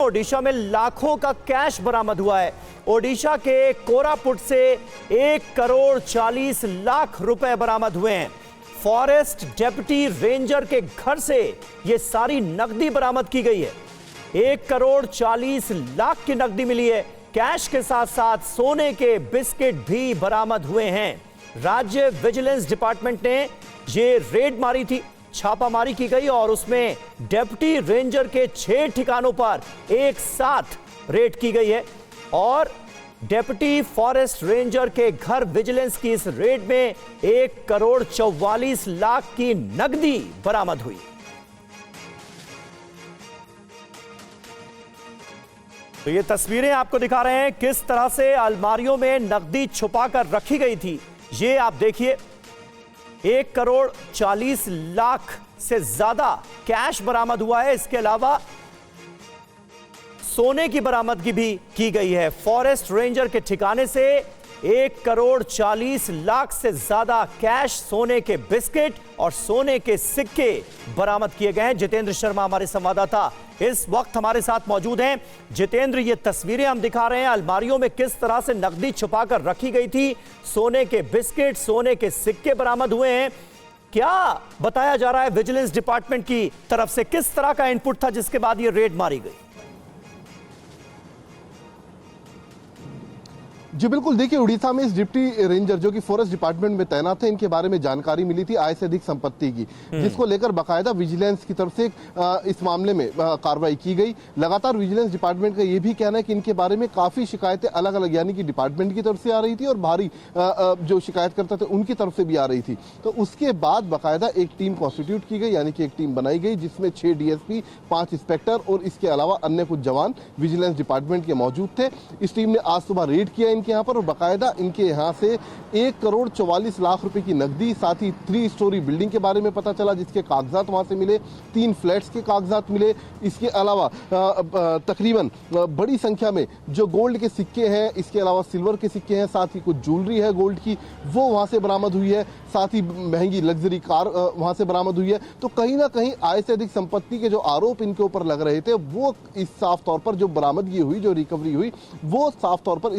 ओडिशा में लाखों का कैश बरामद हुआ है। ओडिशा के कोरापुट से 1,40,00,000 रुपए बरामद हुए हैं। फॉरेस्ट डेप्यूटी रेंजर के घर से यह सारी नकदी बरामद की गई है। 1,40,00,000 की नकदी मिली है। कैश के साथ साथ सोने के बिस्किट भी बरामद हुए हैं। राज्य विजिलेंस डिपार्टमेंट ने ये रेड मारी थी, छापामारी की गई और उसमें डेप्यूटी रेंजर के 6 ठिकानों पर एक साथ रेड की गई है और डेप्यूटी फॉरेस्ट रेंजर के घर विजिलेंस की इस रेड में 1,44,00,000 की नकदी बरामद हुई। तो ये तस्वीरें आपको दिखा रहे हैं किस तरह से अलमारियों में नकदी छुपाकर रखी गई थी। ये आप देखिए, 1,40,00,000 से ज्यादा कैश बरामद हुआ है। इसके अलावा सोने की बरामदगी भी की गई है। फॉरेस्ट रेंजर के ठिकाने से 1,40,00,000 से ज्यादा कैश, सोने के बिस्किट और सोने के सिक्के बरामद किए गए हैं। जितेंद्र शर्मा हमारे संवाददाता इस वक्त हमारे साथ मौजूद हैं। जितेंद्र, ये तस्वीरें हम दिखा रहे हैं अलमारियों में किस तरह से नकदी छुपाकर रखी गई थी। सोने के बिस्किट, सोने के सिक्के बरामद हुए हैं। क्या बताया जा रहा है विजिलेंस डिपार्टमेंट की तरफ से, किस तरह का इनपुट था जिसके बाद ये रेड मारी गई? जी बिल्कुल, देखिए उड़ीसा में इस डिप्टी रेंजर जो कि फॉरेस्ट डिपार्टमेंट में तैनात है, इनके बारे में जानकारी मिली थी आय से अधिक संपत्ति की, जिसको लेकर बाकायदा विजिलेंस की तरफ से इस मामले में कार्रवाई की गई। लगातार विजिलेंस डिपार्टमेंट का यह भी कहना है कि इनके बारे में काफी शिकायतें अलग अलग यानी कि डिपार्टमेंट की तरफ से आ रही थी और बाहरी जो शिकायतकर्ता थे उनकी तरफ से भी आ रही थी। तो उसके बाद बाकायदा एक टीम कॉन्स्टिट्यूट की गई, यानी कि एक टीम बनाई गई जिसमें 6 DSP, 5 इंस्पेक्टर और इसके अलावा अन्य कुछ जवान विजिलेंस डिपार्टमेंट के मौजूद थे। इस टीम ने आज सुबह रेड किया इनके यहाँ पर और बाकायदा इनके यहाँ से 1,44,00,000 रुपए की नकदी, साथ ही 3 स्टोरी बिल्डिंग के बारे में पता चला जिसके कागजात वहां से मिले, 3 फ्लैट्स के कागजात मिले। इसके अलावा तकरीबन बड़ी संख्या में जो गोल्ड के सिक्के हैं, इसके अलावा सिल्वर के सिक्के हैं, साथ ही कुछ ज्वेलरी है गोल्ड की, वो वहां से बरामद हुई है। साथ ही महंगी लग्जरी कार वहां से बरामद हुई है। तो कहीं ना कहीं आय से अधिक संपत्ति के जो आरोप इनके ऊपर लग रहे थे वो इस साफ तौर पर जो बरामदगी हुई, जो रिकवरी हुई, वो साफ तौर पर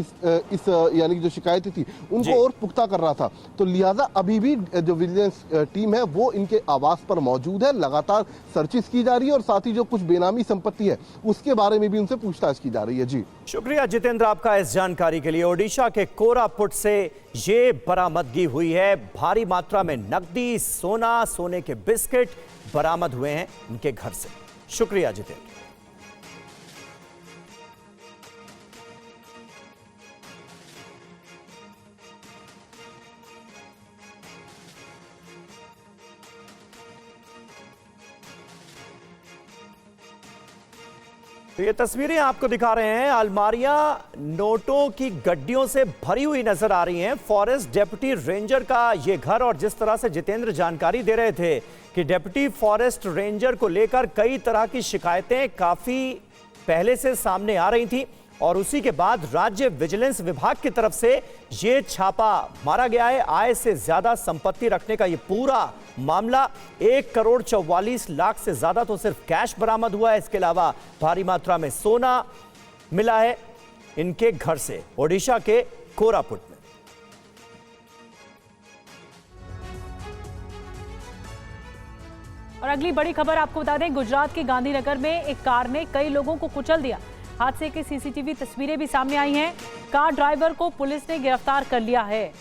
इस यानी कि जो शिकायतें थी उनको और पुख्ता कर रहा था। तो लिहाजा अभी भी जो विजिलेंस टीम है वो इनके आवास पर मौजूद है, लगातार सर्चिस की जा रही है और साथ ही जो कुछ बेनामी संपत्ति है उसके बारे में भी उनसे पूछताछ की जा रही है। जी शुक्रिया जितेंद्र आपका इस जानकारी के लिए। ओडिशा के कोरापुट से ये बरामदगी हुई है। भारी मात्रा में नकदी, सोना, सोने के बिस्किट बरामद हुए हैं इनके घर से। शुक्रिया जितेंद्र। तो ये तस्वीरें आपको दिखा रहे हैं, अलमारियां नोटों की गड्डियों से भरी हुई नजर आ रही हैं। फॉरेस्ट डेप्यूटी रेंजर का ये घर और जिस तरह से जितेंद्र जानकारी दे रहे थे कि डेप्यूटी फॉरेस्ट रेंजर को लेकर कई तरह की शिकायतें काफी पहले से सामने आ रही थी और उसी के बाद राज्य विजिलेंस विभाग की तरफ से ये छापा मारा गया है। आय से ज्यादा संपत्ति रखने का ये पूरा मामला, 1,44,00,000 से ज्यादा तो सिर्फ कैश बरामद हुआ है। इसके अलावा भारी मात्रा में सोना मिला है इनके घर से ओडिशा के कोरापुट में। और अगली बड़ी खबर आपको बता दें, गुजरात के गांधीनगर में एक कार ने कई लोगों को कुचल दिया। हादसे की सीसीटीवी तस्वीरें भी सामने आई हैं। कार ड्राइवर को पुलिस ने गिरफ्तार कर लिया है।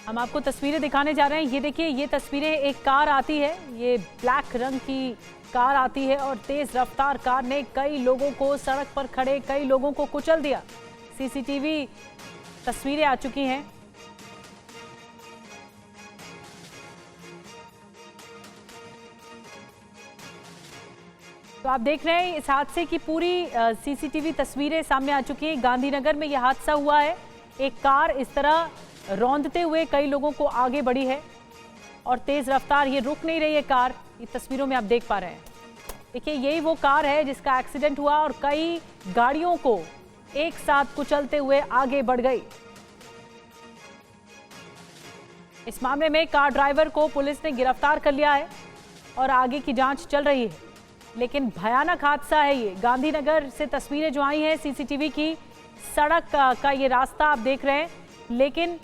हम आपको तस्वीरें दिखाने जा रहे हैं। ये देखिए, ये तस्वीरें, एक कार आती है, ये ब्लैक रंग की कार आती है और तेज रफ्तार कार ने कई लोगों को, सड़क पर खड़े कई लोगों को कुचल दिया। सीसीटीवी तस्वीरें आ चुकी हैं। तो आप देख रहे हैं इस हादसे की पूरी सीसीटीवी तस्वीरें सामने आ चुकी हैं। गांधीनगर में यह हादसा हुआ है। एक कार इस तरह रौंदते हुए कई लोगों को आगे बढ़ी है और तेज रफ्तार, ये रुक नहीं रही है कार। ये तस्वीरों में आप देख पा रहे हैं। देखिए, यही वो कार है जिसका एक्सीडेंट हुआ और कई गाड़ियों को एक साथ कुचलते हुए आगे बढ़ गई। इस मामले में कार ड्राइवर को पुलिस ने गिरफ्तार कर लिया है और आगे की जांच चल रही है। लेकिन भयानक हादसा है ये। गांधीनगर से तस्वीरें जो आई हैं सीसीटीवी की, सड़क का ये रास्ता आप देख रहे हैं, लेकिन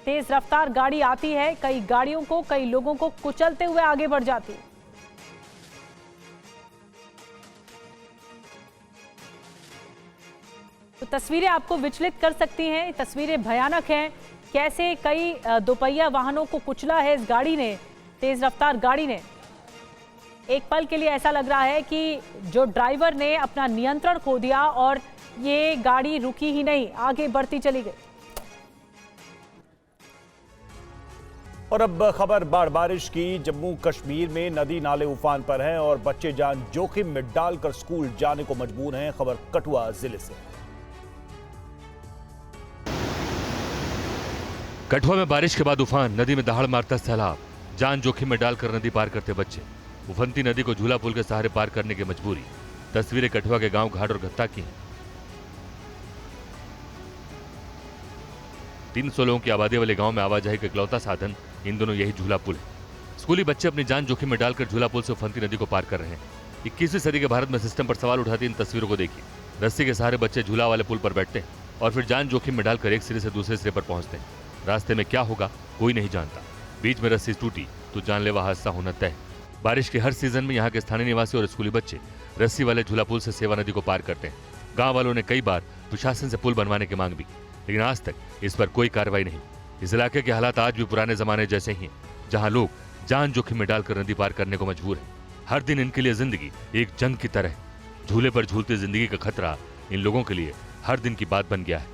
तेज रफ्तार गाड़ी आती है, कई गाड़ियों को, कई लोगों को कुचलते हुए आगे बढ़ जाती है। तो तस्वीरें आपको विचलित कर सकती हैं, तस्वीरें भयानक हैं। कैसे कई दोपहिया वाहनों को कुचला है इस गाड़ी ने, तेज रफ्तार गाड़ी ने। एक पल के लिए ऐसा लग रहा है कि जो ड्राइवर ने अपना नियंत्रण खो दिया और ये गाड़ी रुकी ही नहीं, आगे बढ़ती चली गई। और अब खबर बारिश की। जम्मू कश्मीर में नदी नाले उफान पर हैं और बच्चे जान जोखिम में डालकर स्कूल जाने को मजबूर हैं। खबर कठुआ जिले से। कठुआ में बारिश के बाद उफान, नदी में दहाड़ मारता सैलाब, जान जोखिम में डालकर नदी पार करते बच्चे। उफनती नदी को झूला पुल के सहारे पार करने की मजबूरी। तस्वीरें कठुआ के गांव घाट और गत्ता की हैं। 300 लोगों की आबादी वाले गांव में आवाजाही का इकलौता साधन इन दोनों यही झूला पुल है। स्कूली बच्चे अपनी जान जोखिम में डालकर झूला पुल से उफनती नदी को पार कर रहे हैं। 21वीं सदी के भारत में सिस्टम पर सवाल उठाती इन तस्वीरों को देखिए। रस्सी के सहारे बच्चे झूला वाले पुल पर बैठते हैं और फिर जान जोखिम में डालकर एक सिरे से दूसरे सिरे पर पहुंचते हैं। रास्ते में क्या होगा कोई नहीं जानता। बीच में रस्सी टूटी तो जानलेवा हादसा होना तय। बारिश के हर सीजन में यहाँ के स्थानीय निवासी और स्कूली बच्चे रस्सी वाले झूला पुल से सेवा नदी को पार करते हैं। गांव वालों ने कई बार प्रशासन से पुल बनवाने की मांग भी, लेकिन आज तक इस पर कोई कार्रवाई नहीं। इस इलाके के हालात आज भी पुराने जमाने जैसे ही हैं, जहां लोग जान जोखिम में डालकर नदी पार करने को मजबूर हैं। हर दिन इनके लिए जिंदगी एक जंग की तरह है। झूले पर झूलती जिंदगी का खतरा इन लोगों के लिए हर दिन की बात बन गया है।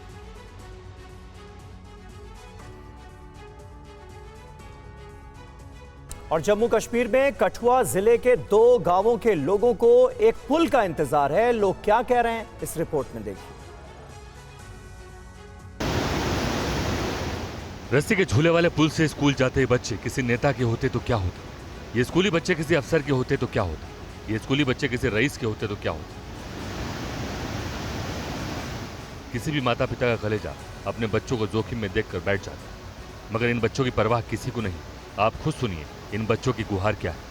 और जम्मू कश्मीर में कठुआ जिले के 2 गांवों के लोगों को एक पुल का इंतजार है। लोग क्या कह रहे हैं, इस रिपोर्ट में देखिए। रस्सी के झूले वाले पुल से स्कूल जाते बच्चे किसी नेता के होते तो क्या होता। ये स्कूली बच्चे किसी अफसर के होते तो क्या होता। ये स्कूली बच्चे किसी रईस के होते तो क्या होता। किसी भी माता पिता का कलेजा अपने बच्चों को जोखिम में देखकर बैठ जाता, मगर इन बच्चों की परवाह किसी को नहीं। आप खुद सुनिए इन बच्चों की गुहार क्या है।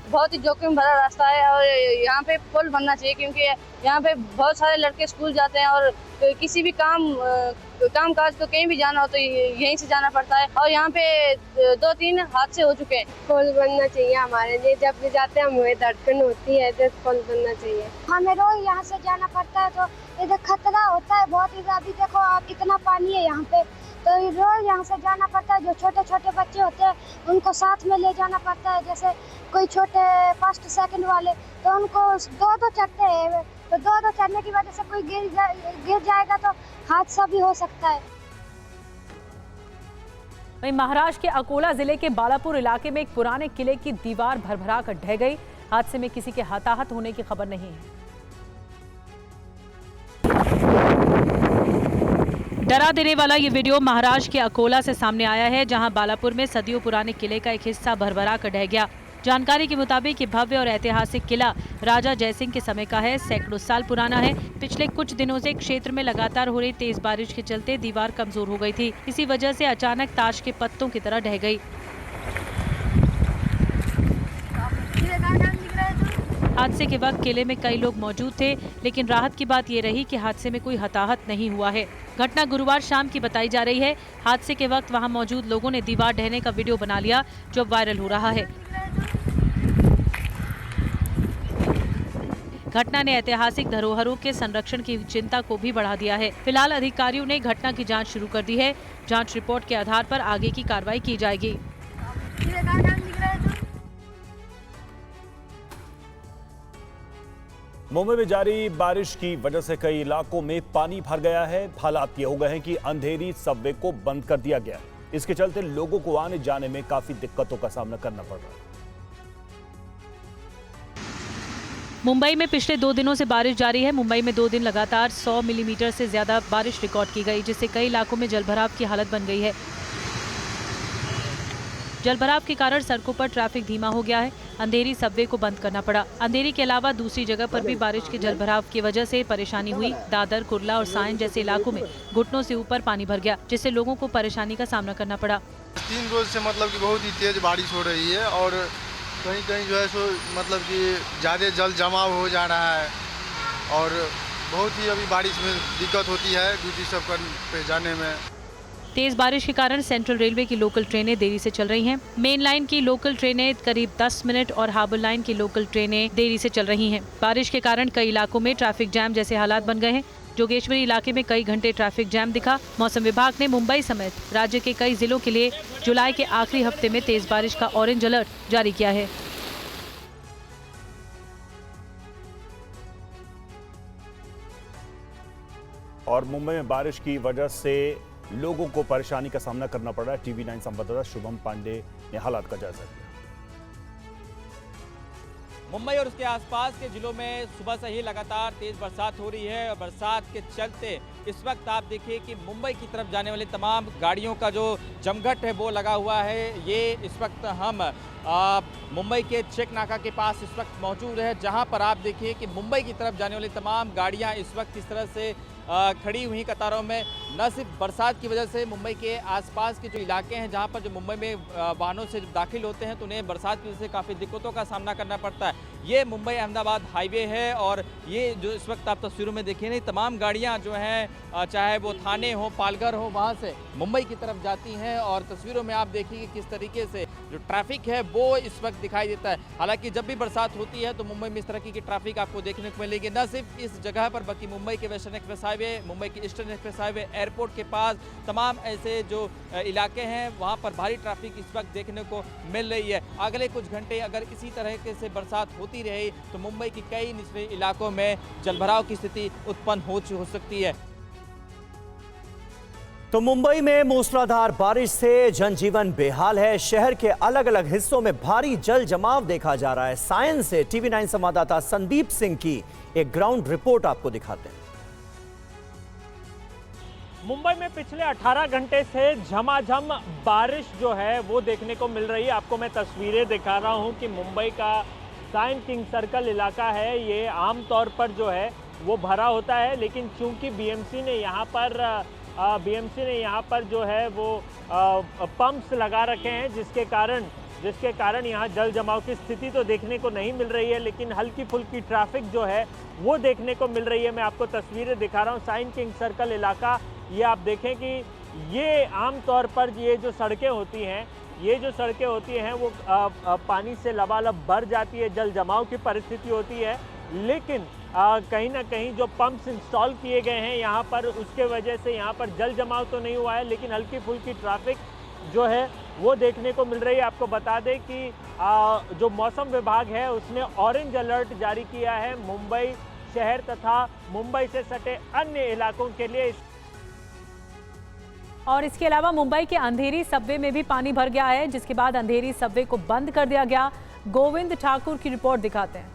बहुत ही जोखिम भरा रास्ता है और यहाँ पे पुल बनना चाहिए, क्योंकि यहाँ पे बहुत सारे लड़के स्कूल जाते हैं और किसी भी काम काज को कहीं भी जाना हो तो यहीं से जाना पड़ता है। और यहाँ पे 2-3 हादसे हो चुके हैं। पुल बनना चाहिए हमारे लिए। जब भी जाते हैं हमें धड़कन होती है, तो पुल बनना चाहिए। हमें रोज यहाँ से जाना पड़ता है तो इधर खतरा होता है बहुत। इधर अभी देखो आप कितना पानी है यहाँ पे, तो रोज यहाँ से जाना पड़ता है। जो छोटे छोटे बच्चे होते हैं उनको साथ में ले जाना पड़ता है। जैसे कोई छोटे फर्स्ट सेकंड वाले तो उनको 2-2 चढ़ते हैं, तो 2-2 चढ़ने की वजह से कोई गिर जाएगा तो हादसा भी हो सकता है। वहीं महाराष्ट्र के अकोला जिले के बालापुर इलाके में एक पुराने किले की दीवार भरभरा कर ढह गई। हादसे में किसी के हताहत होने की खबर नहीं है। डरा देने वाला ये वीडियो महाराष्ट्र के अकोला से सामने आया है, जहां बालापुर में सदियों पुराने किले का एक हिस्सा भरभरा कर ढह गया। जानकारी के मुताबिक ये भव्य और ऐतिहासिक किला राजा जयसिंह के समय का है, सैकड़ों साल पुराना है। पिछले कुछ दिनों से क्षेत्र में लगातार हो रही तेज बारिश के चलते दीवार कमजोर हो गई थी। इसी वजह से अचानक ताश के पत्तों की तरह ढह गई। हादसे के वक्त किले में कई लोग मौजूद थे, लेकिन राहत की बात ये रही कि हादसे में कोई हताहत नहीं हुआ है। घटना गुरुवार शाम की बताई जा रही है। हादसे के वक्त वहां मौजूद लोगों ने दीवार ढहने का वीडियो बना लिया, जो वायरल हो रहा है। घटना ने ऐतिहासिक धरोहरों के संरक्षण की चिंता को भी बढ़ा दिया है। फिलहाल अधिकारियों ने घटना की जांच शुरू कर दी है। जांच रिपोर्ट के आधार पर आगे की कार्रवाई की जाएगी। मुंबई में जारी बारिश की वजह से कई इलाकों में पानी भर गया है। हालात ये हो गए हैं कि अंधेरी सबवे को बंद कर दिया गया है। इसके चलते लोगों को आने जाने में काफी दिक्कतों का सामना करना पड़ रहा है। मुंबई में पिछले 2 दिनों से बारिश जारी है। मुंबई में 2 दिन लगातार 100 मिलीमीटर से ज्यादा बारिश रिकॉर्ड की गई, जिससे कई इलाकों में जलभराव की हालत बन गई है। जलभराव के कारण सड़कों पर ट्रैफिक धीमा हो गया है। अंधेरी सबवे को बंद करना पड़ा। अंधेरी के अलावा दूसरी जगह पर भी बारिश के जलभराव की वजह से परेशानी हुई। दादर, कुर्ला और सायन जैसे इलाकों में घुटनों से ऊपर पानी भर गया, जिससे लोगों को परेशानी का सामना करना पड़ा। 3 रोज से मतलब कि बहुत ही तेज बारिश हो रही है और कहीं कहीं जो है सो मतलब कि ज़्यादा जल जमाव हो जा रहा है और बहुत ही अभी बारिश में दिक्कत होती है ड्यूटी सब पे जाने में। तेज बारिश के कारण सेंट्रल रेलवे की लोकल ट्रेनें देरी से चल रही हैं। मेन लाइन की लोकल ट्रेनें करीब 10 मिनट और हार्बर लाइन की लोकल ट्रेनें देरी से चल रही हैं। बारिश के कारण कई इलाकों में ट्रैफिक जैम जैसे हालात बन गए हैं। जोगेश्वरी इलाके में कई घंटे ट्रैफिक जैम दिखा। मौसम विभाग ने मुंबई समेत राज्य के कई जिलों के लिए जुलाई के आखिरी हफ्ते में तेज बारिश का ऑरेंज अलर्ट जारी किया है। और मुंबई में बारिश की वजह से लोगों को परेशानी का सामना करना पड़ रहा है। टीवी 9 संवाददाता शुभम पांडे ने हालात का जायजा लिया। मुंबई और उसके आसपास के जिलों में सुबह से ही लगातार तेज बरसात हो रही है और बरसात के चलते इस वक्त आप देखिए कि मुंबई की तरफ जाने वाली तमाम गाड़ियों का जो जमघट है वो लगा हुआ है। ये इस वक्त हम मुंबई के चेक नाका के पास इस वक्त मौजूद है, जहां पर आप देखिए कि मुंबई की तरफ जाने वाली तमाम गाड़ियां इस वक्त इस तरह से खड़ी हुई कतारों में। न सिर्फ बरसात की वजह से मुंबई के आसपास के जो इलाके हैं जहां पर जो मुंबई में वाहनों से दाखिल होते हैं तो उन्हें बरसात की वजह से काफ़ी दिक्कतों का सामना करना पड़ता है। ये मुंबई अहमदाबाद हाईवे है और ये जो इस वक्त आप तस्वीरों में देखिए नहीं, तमाम गाड़ियां जो हैं चाहे वो थाने हो, पालघर हो, वहां से मुंबई की तरफ जाती हैं और तस्वीरों में आप देखिए किस तरीके से जो ट्रैफिक है वो इस वक्त दिखाई देता है। हालांकि जब भी बरसात होती है तो मुंबई में इस तरह की ट्रैफिक आपको देखने को मिलेगी, न सिर्फ इस जगह पर बल्कि मुंबई के वेस्टर्न एक्सप्रेस हाईवे, मुंबई के ईस्टर्न एक्सप्रेस हाईवे, एयरपोर्ट के पास तमाम ऐसे जो इलाके हैं वहाँ पर भारी ट्रैफिक इस वक्त देखने को मिल रही है। अगले कुछ घंटे अगर इसी तरह से बरसात होती रही तो मुंबई के कई निचले इलाकों में जलभराव की स्थिति उत्पन्न हो सकती है। तो मुंबई में मूसलाधार बारिश से जनजीवन बेहाल है। शहर के अलग अलग हिस्सों में भारी जल जमाव देखा जा रहा है। सायंस से टीवी 9 संवाददाता संदीप सिंह की एक ग्राउंड रिपोर्ट आपको दिखाते हैं। मुंबई में पिछले 18 घंटे से झमाझम बारिश जो है वो देखने को मिल रही है। आपको मैं तस्वीरें दिखा रहा हूं कि मुंबई का साइन किंग सर्कल इलाका है, ये आमतौर पर जो है वो भरा होता है, लेकिन चूंकि बीएमसी ने यहाँ पर जो है वो पंप्स लगा रखे हैं जिसके कारण यहाँ जल जमाव की स्थिति तो देखने को नहीं मिल रही है, लेकिन हल्की फुल्की ट्रैफिक जो है वो देखने को मिल रही है। मैं आपको तस्वीरें दिखा रहा हूँ साइन किंग सर्कल इलाका। ये आप देखें कि ये आमतौर पर ये जो सड़कें होती हैं वो पानी से लबालब भर जाती है, जल जमाव की परिस्थिति होती है, लेकिन कहीं ना कहीं जो पंप्स इंस्टॉल किए गए हैं यहाँ पर उसके वजह से यहाँ पर जल जमाव तो नहीं हुआ है, लेकिन हल्की फुल्की ट्रैफिक जो है वो देखने को मिल रही है। आपको बता दें कि जो मौसम विभाग है उसने ऑरेंज अलर्ट जारी किया है मुंबई शहर तथा मुंबई से सटे अन्य इलाकों के लिए। और इसके अलावा मुंबई के अंधेरी सबवे में भी पानी भर गया है, जिसके बाद अंधेरी सबवे को बंद कर दिया गया। गोविंद ठाकुर की रिपोर्ट दिखाते हैं।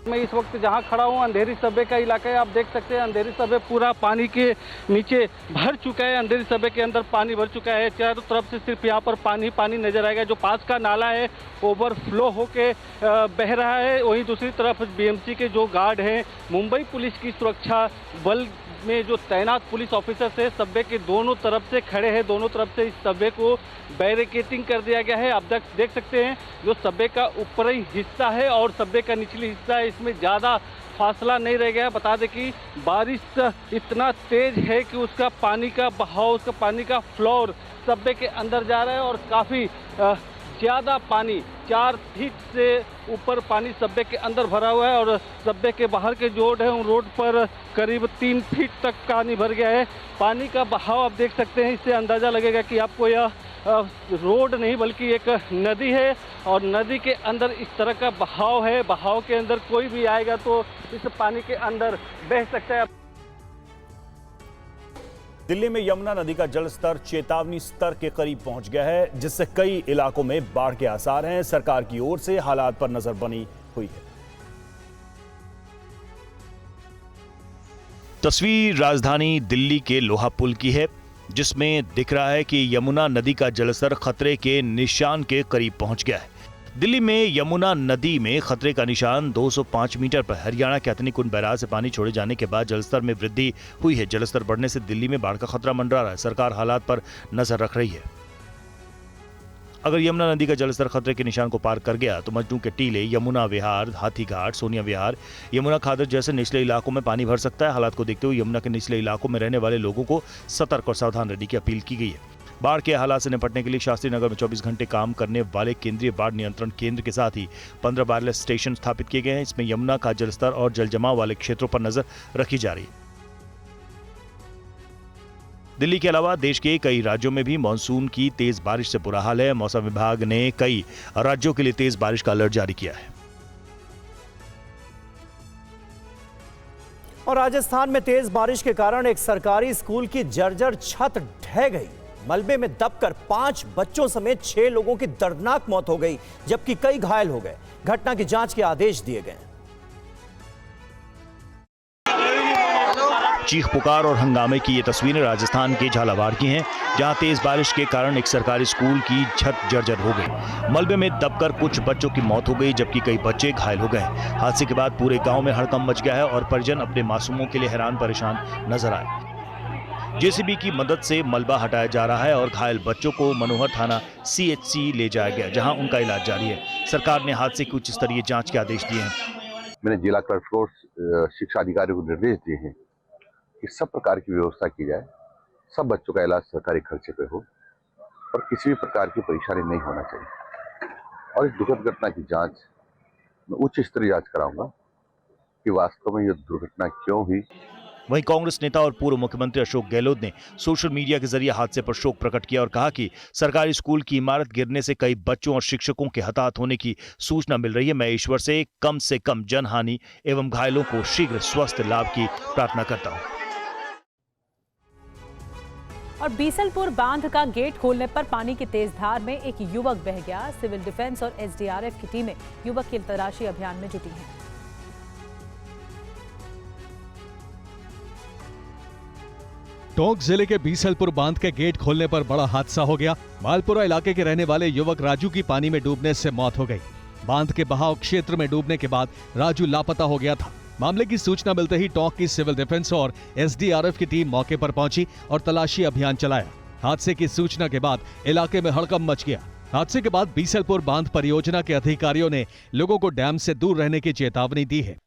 मैं इस वक्त जहां खड़ा हूं अंधेरी सबवे का इलाका है। आप देख सकते हैं अंधेरी सबवे पूरा पानी के नीचे भर चुका है। अंधेरी सबवे के अंदर पानी भर चुका है। चारों तरफ से सिर्फ यहां पर पानी पानी नजर आएगा। जो पास का नाला है ओवरफ्लो होके बह रहा है। वहीं दूसरी तरफ बीएमसी के जो गार्ड हैं, मुंबई पुलिस की सुरक्षा बल में जो तैनात पुलिस ऑफिसर्स है सबवे के दोनों तरफ से खड़े हैं। दोनों तरफ से इस सबवे को बैरिकेटिंग कर दिया गया है। आप देख सकते हैं जो सबवे का ऊपरी हिस्सा है और सबवे का निचली हिस्सा है, इसमें ज़्यादा फासला नहीं रह गया। बता दें कि बारिश इतना तेज है कि उसका पानी का बहाव, उसका पानी का फ्लोर सबवे के अंदर जा रहा है और काफ़ी ज़्यादा पानी 4 फीट से ऊपर पानी सबवे के अंदर भरा हुआ है और सबवे के बाहर के जो रोड है उन रोड पर करीब 3 फीट तक पानी भर गया है। पानी का बहाव आप देख सकते हैं, इससे अंदाज़ा लगेगा कि आपको यह रोड नहीं बल्कि एक नदी है और नदी के अंदर इस तरह का बहाव है। बहाव के अंदर कोई भी आएगा तो इस पानी के अंदर बह सकता है। दिल्ली में यमुना नदी का जलस्तर चेतावनी स्तर के करीब पहुंच गया है, जिससे कई इलाकों में बाढ़ के आसार हैं। सरकार की ओर से हालात पर नजर बनी हुई है। तस्वीर राजधानी दिल्ली के लोहा पुल की है, जिसमें दिख रहा है कि यमुना नदी का जलस्तर खतरे के निशान के करीब पहुंच गया है। दिल्ली में यमुना नदी में खतरे का निशान 205 मीटर पर। हरियाणा के हथनीकुंड बैराज से पानी छोड़े जाने के बाद जलस्तर में वृद्धि हुई है। जलस्तर बढ़ने से दिल्ली में बाढ़ का खतरा मंडरा रहा है। सरकार हालात पर नजर रख रही है। अगर यमुना नदी का जलस्तर खतरे के निशान को पार कर गया तो मजनू के टीले, यमुना विहार, हाथीघाट, सोनिया विहार, यमुना खादर जैसे निचले इलाकों में पानी भर सकता है। हालात को देखते हुए यमुना के निचले इलाकों में रहने वाले लोगों को सतर्क और सावधान रहने की अपील की गई है। बाढ़ के हालात से निपटने के लिए शास्त्री नगर में 24 घंटे काम करने वाले केंद्रीय बाढ़ नियंत्रण केंद्र के साथ ही 15 वायरलेस स्टेशन स्थापित किए गए हैं। इसमें यमुना का जलस्तर और जल जमाव वाले क्षेत्रों पर नजर रखी जा रही है। दिल्ली के अलावा देश के कई राज्यों में भी मानसून की तेज बारिश से बुरा हाल है। मौसम विभाग ने कई राज्यों के लिए तेज बारिश का अलर्ट जारी किया है। और राजस्थान में तेज बारिश के कारण एक सरकारी स्कूल की जर्जर छत ढह गई। मलबे में दबकर 5 बच्चों समेत 6 लोगों की दर्दनाक मौत हो गई, जबकि कई घायल हो गए। घटना की जांच के आदेश दिए गए। चीख पुकार और हंगामे की ये तस्वीरें राजस्थान के झालावाड़ की हैं, जहां तेज बारिश के कारण एक सरकारी स्कूल की छत जर्जर हो गई। मलबे में दबकर कुछ बच्चों की मौत हो गई, जबकि कई बच्चे घायल हो गए। हादसे के बाद पूरे गांव में हड़कंप मच गया है और परिजन अपने मासूमों के लिए हैरान परेशान नजर आए। जेसीबी की मदद से मलबा हटाया जा रहा है और घायल बच्चों को मनोहर थाना CHC ले जाया गया, जहां उनका इलाज जारी है। सरकार ने हादसे की उच्च स्तरीय जांच के आदेश दिए हैं। मैंने जिला कलेक्टर को शिक्षा अधिकारियों को निर्देश दिए हैं कि सब प्रकार की व्यवस्था की जाए, सब बच्चों का इलाज सरकारी खर्चे पे हो और किसी भी प्रकार की परेशानी नहीं होना चाहिए। और इस दुखद घटना की जांच मैं उच्च स्तरीय जांच कराऊंगा कि वास्तव में यह दुर्घटना क्यों हुई। वहीं कांग्रेस नेता और पूर्व मुख्यमंत्री अशोक गहलोत ने सोशल मीडिया के जरिए हादसे पर शोक प्रकट किया और कहा कि सरकारी स्कूल की इमारत गिरने से कई बच्चों और शिक्षकों के हताहत होने की सूचना मिल रही है। मैं ईश्वर से कम जनहानि एवं घायलों को शीघ्र स्वास्थ्य लाभ की प्रार्थना करता हूँ। और बीसलपुर बांध का गेट खोलने पर पानी की तेज धार में एक युवक बह गया। सिविल डिफेंस और SDRF की टीमें युवक की तलाशी अभियान में जुटी हैं। टोंक जिले के बीसलपुर बांध के गेट खोलने पर बड़ा हादसा हो गया। मालपुरा इलाके के रहने वाले युवक राजू की पानी में डूबने से मौत हो गई। बांध के बहाव क्षेत्र में डूबने के बाद राजू लापता हो गया था। मामले की सूचना मिलते ही टोंक की सिविल डिफेंस और SDRF की टीम मौके पर पहुंची और तलाशी अभियान चलाया। हादसे की सूचना के बाद इलाके में हड़कंप मच गया। हादसे के बाद बीसलपुर बांध परियोजना के अधिकारियों ने लोगों को डैम से दूर रहने की चेतावनी दी है।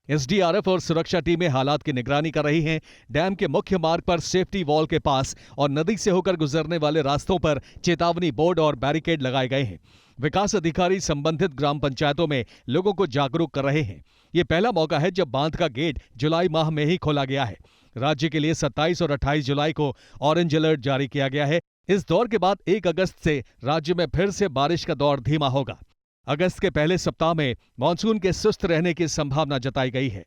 SDRF और सुरक्षा टीमें हालात की निगरानी कर रही हैं। डैम के मुख्य मार्ग पर सेफ्टी वॉल के पास और नदी से होकर गुजरने वाले रास्तों पर चेतावनी बोर्ड और बैरिकेड लगाए गए हैं। विकास अधिकारी संबंधित ग्राम पंचायतों में लोगों को जागरूक कर रहे हैं। ये पहला मौका है जब बांध का गेट जुलाई माह में ही खोला गया है। राज्य के लिए 27 और 28 जुलाई को ऑरेंज अलर्ट जारी किया गया है। इस दौर के बाद 1 अगस्त से राज्य में फिर से बारिश का दौर धीमा होगा। अगस्त के पहले सप्ताह में मानसून के सुस्त रहने की संभावना जताई गई है।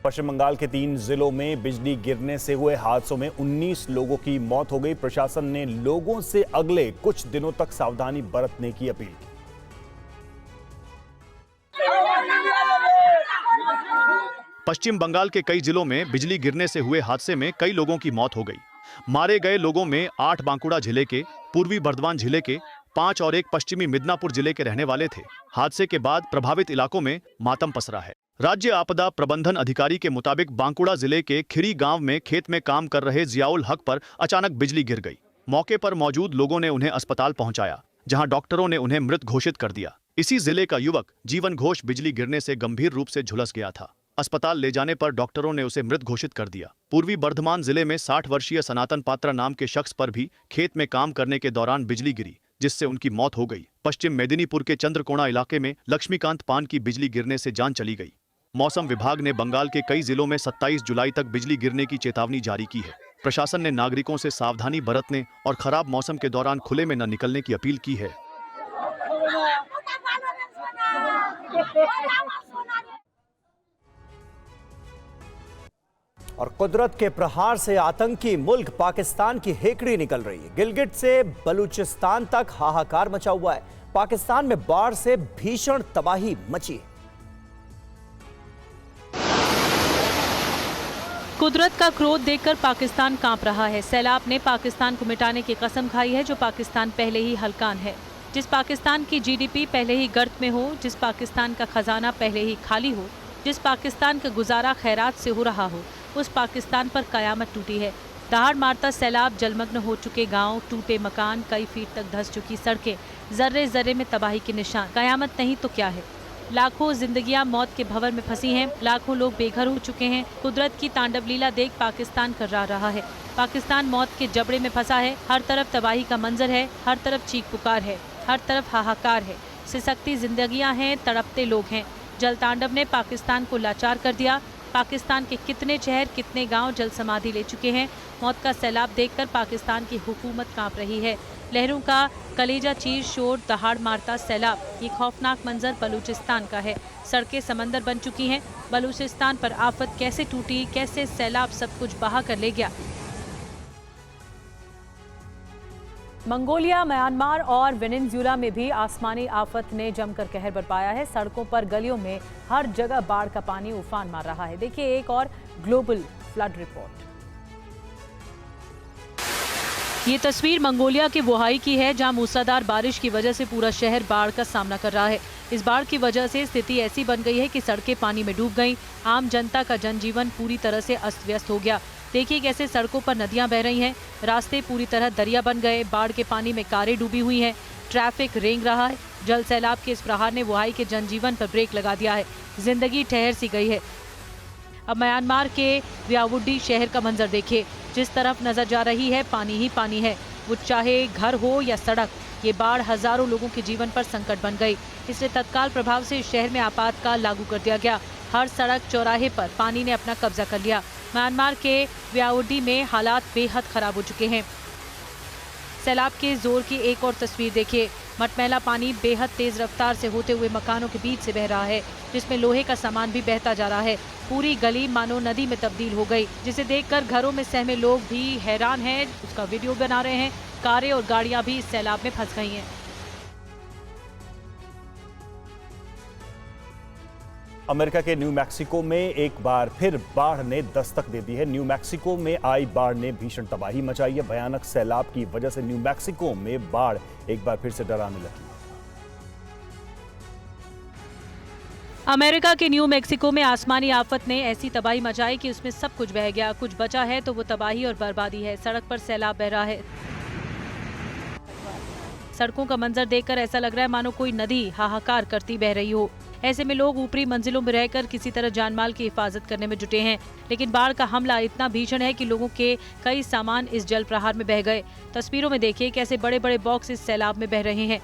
पश्चिम बंगाल के 3 जिलों में बिजली गिरने से हुए हादसों में 19 लोगों की मौत हो गई। प्रशासन ने लोगों से अगले कुछ दिनों तक सावधानी बरतने की अपील की। पश्चिम बंगाल के कई जिलों में बिजली गिरने से हुए हादसे में कई लोगों की मौत हो गई। मारे गए लोगों में 8 बांकुड़ा जिले के, पूर्वी बर्धमान जिले के 5 और 1 पश्चिमी मिदनापुर जिले के रहने वाले थे। हादसे के बाद प्रभावित इलाकों में मातम पसरा है। राज्य आपदा प्रबंधन अधिकारी के मुताबिक बांकुड़ा जिले के खिरी गांव में खेत में काम कर रहे जियाउल हक पर अचानक बिजली गिर गई। मौके पर मौजूद लोगों ने उन्हें अस्पताल पहुंचाया, जहां डॉक्टरों ने उन्हें मृत घोषित कर दिया। इसी जिले का युवक जीवन घोष बिजली गिरने से गंभीर रूप से झुलस गया था। अस्पताल ले जाने पर डॉक्टरों ने उसे मृत घोषित कर दिया। पूर्वी बर्धमान जिले में 60 वर्षीय सनातन पात्रा नाम के शख्स पर भी खेत में काम करने के दौरान बिजली गिरी, जिससे उनकी मौत हो गई। पश्चिम मेदिनीपुर के चंद्रकोना इलाके में लक्ष्मीकांत पान की बिजली गिरने से जान चली गई। मौसम विभाग ने बंगाल के कई जिलों में 27 जुलाई तक बिजली गिरने की चेतावनी जारी की है। प्रशासन ने नागरिकों से सावधानी बरतने और खराब मौसम के दौरान खुले में न निकलने की अपील की है। और कुदरत के प्रहार से आतंकी मुल्क पाकिस्तान की हेकड़ी निकल रही है। गिलगिट से बलूचिस्तान तक हाहाकार मचा हुआ है। पाकिस्तान में बाढ़ से भीषण तबाही मची है। कुदरत का क्रोध देखकर पाकिस्तान कांप रहा है। सैलाब ने पाकिस्तान को मिटाने की कसम खाई है, जो पाकिस्तान पहले ही हलकान है। जिस पाकिस्तान की GDP पहले ही गर्त में हो, जिस पाकिस्तान का खजाना पहले ही खाली हो, जिस पाकिस्तान का गुजारा खैरात से हो रहा हो, उस पाकिस्तान पर कयामत टूटी है। दहाड़ मारता सैलाब, जलमग्न हो चुके गांव, टूटे मकान, कई फीट तक धंस चुकी सड़कें, जर्रे जर्रे में तबाही के निशान। कयामत नहीं तो क्या है। लाखों जिंदगियां मौत के भंवर में फंसी हैं, लाखों लोग बेघर हो चुके हैं। कुदरत की तांडव लीला देख पाकिस्तान कर्रा रहा है। पाकिस्तान मौत के जबड़े में फंसा है। हर तरफ तबाही का मंजर है, हर तरफ चीख पुकार है, हर तरफ हाहाकार है। सिसकती जिंदगियां हैं, तड़पते लोग हैं। जल तांडव ने पाकिस्तान को लाचार कर दिया। पाकिस्तान के कितने शहर, कितने गांव जल समाधि ले चुके हैं। मौत का सैलाब देखकर पाकिस्तान की हुकूमत कांप रही है। लहरों का कलेजा चीर शोर, दहाड़ मारता सैलाब। ये खौफनाक मंजर बलूचिस्तान का है। सड़कें समंदर बन चुकी हैं। बलूचिस्तान पर आफत कैसे टूटी, कैसे सैलाब सब कुछ बहा कर ले गया। मंगोलिया, म्यांमार और वेनेजुएला में भी आसमानी आफत ने जमकर कहर बरपाया है। सड़कों पर, गलियों में हर जगह बाढ़ का पानी उफान मार रहा है। देखिए एक और ग्लोबल फ्लड रिपोर्ट। ये तस्वीर मंगोलिया के वोहाई की है, जहां मूसलाधार बारिश की वजह से पूरा शहर बाढ़ का सामना कर रहा है। इस बाढ़ की वजह से स्थिति ऐसी बन गई है कि सड़कें पानी में डूब गईं। आम जनता का जनजीवन पूरी तरह से अस्त व्यस्त हो गया। देखिए कैसे सड़कों पर नदियां बह रही हैं, रास्ते पूरी तरह दरिया बन गए। बाढ़ के पानी में कारें डूबी हुई हैं, ट्रैफिक रेंग रहा है। जल सैलाब के इस प्रहार ने वोहाई के जनजीवन पर ब्रेक लगा दिया है। जिंदगी ठहर सी गई है। अब म्यांमार के व्यावुडी शहर का मंजर देखिए। जिस तरफ नजर जा रही है पानी ही पानी है, वो चाहे घर हो या सड़क। ये बाढ़ हजारों लोगों के जीवन पर संकट बन गई। इसलिए तत्काल प्रभाव से इस शहर में आपातकाल लागू कर दिया गया। हर सड़क चौराहे पर पानी ने अपना कब्जा कर लिया। म्यांमार के व्यावुडी में हालात बेहद खराब हो चुके हैं। सैलाब के जोर की एक और तस्वीर देखिए। मटमैला पानी बेहद तेज रफ्तार से होते हुए मकानों के बीच से बह रहा है, जिसमें लोहे का सामान भी बहता जा रहा है। पूरी गली मानो नदी में तब्दील हो गई, जिसे देखकर घरों में सहमे लोग भी हैरान हैं। उसका वीडियो बना रहे हैं। कारें और गाड़ियां भी इस सैलाब में फंस गई हैं। अमेरिका के न्यू मैक्सिको में एक बार फिर बाढ़ ने दस्तक दे दी है। न्यू मैक्सिको में आई बाढ़ ने भीषण तबाही मचाई है। भयानक सैलाब की वजह से न्यू मैक्सिको में बाढ़ एक बार फिर से डराने लगी। अमेरिका के न्यू मैक्सिको में आसमानी आफत ने ऐसी तबाही मचाई कि उसमें सब कुछ बह गया। कुछ बचा है तो वो तबाही और बर्बादी है। सड़क पर सैलाब बह रहा है। सड़कों का मंजर देखकर ऐसा लग रहा है मानो कोई नदी हाहाकार करती बह रही हो। ऐसे में लोग ऊपरी मंजिलों में रहकर किसी तरह जानमाल की हिफाजत करने में जुटे हैं। लेकिन बाढ़ का हमला इतना भीषण है कि लोगों के कई सामान इस जल प्रहार में बह गए। तस्वीरों में देखिए कैसे बड़े बड़े बॉक्स इस सैलाब में बह रहे हैं।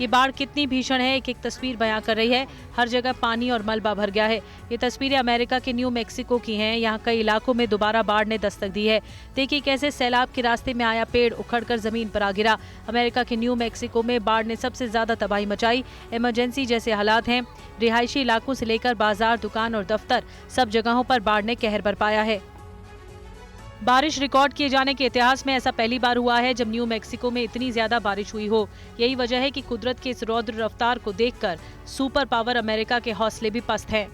ये बाढ़ कितनी भीषण है, एक एक तस्वीर बयां कर रही है। हर जगह पानी और मलबा भर गया है। ये तस्वीरें अमेरिका के न्यू मैक्सिको की हैं। यहाँ कई इलाकों में दोबारा बाढ़ ने दस्तक दी है। देखिए कैसे सैलाब के रास्ते में आया पेड़ उखड़कर जमीन पर आ गिरा। अमेरिका के न्यू मैक्सिको में बाढ़ ने सबसे ज्यादा तबाही मचाई। इमरजेंसी जैसे हालात हैं। रिहायशी इलाकों से लेकर बाजार, दुकान और दफ्तर, सब जगहों पर बाढ़ ने कहर बरपाया है। बारिश रिकॉर्ड किए जाने के इतिहास में ऐसा पहली बार हुआ है जब न्यू मैक्सिको में इतनी ज्यादा बारिश हुई हो। यही वजह है कि कुदरत के इस रौद्र रफ्तार को देखकर सुपर पावर अमेरिका के हौसले भी पस्त हैं।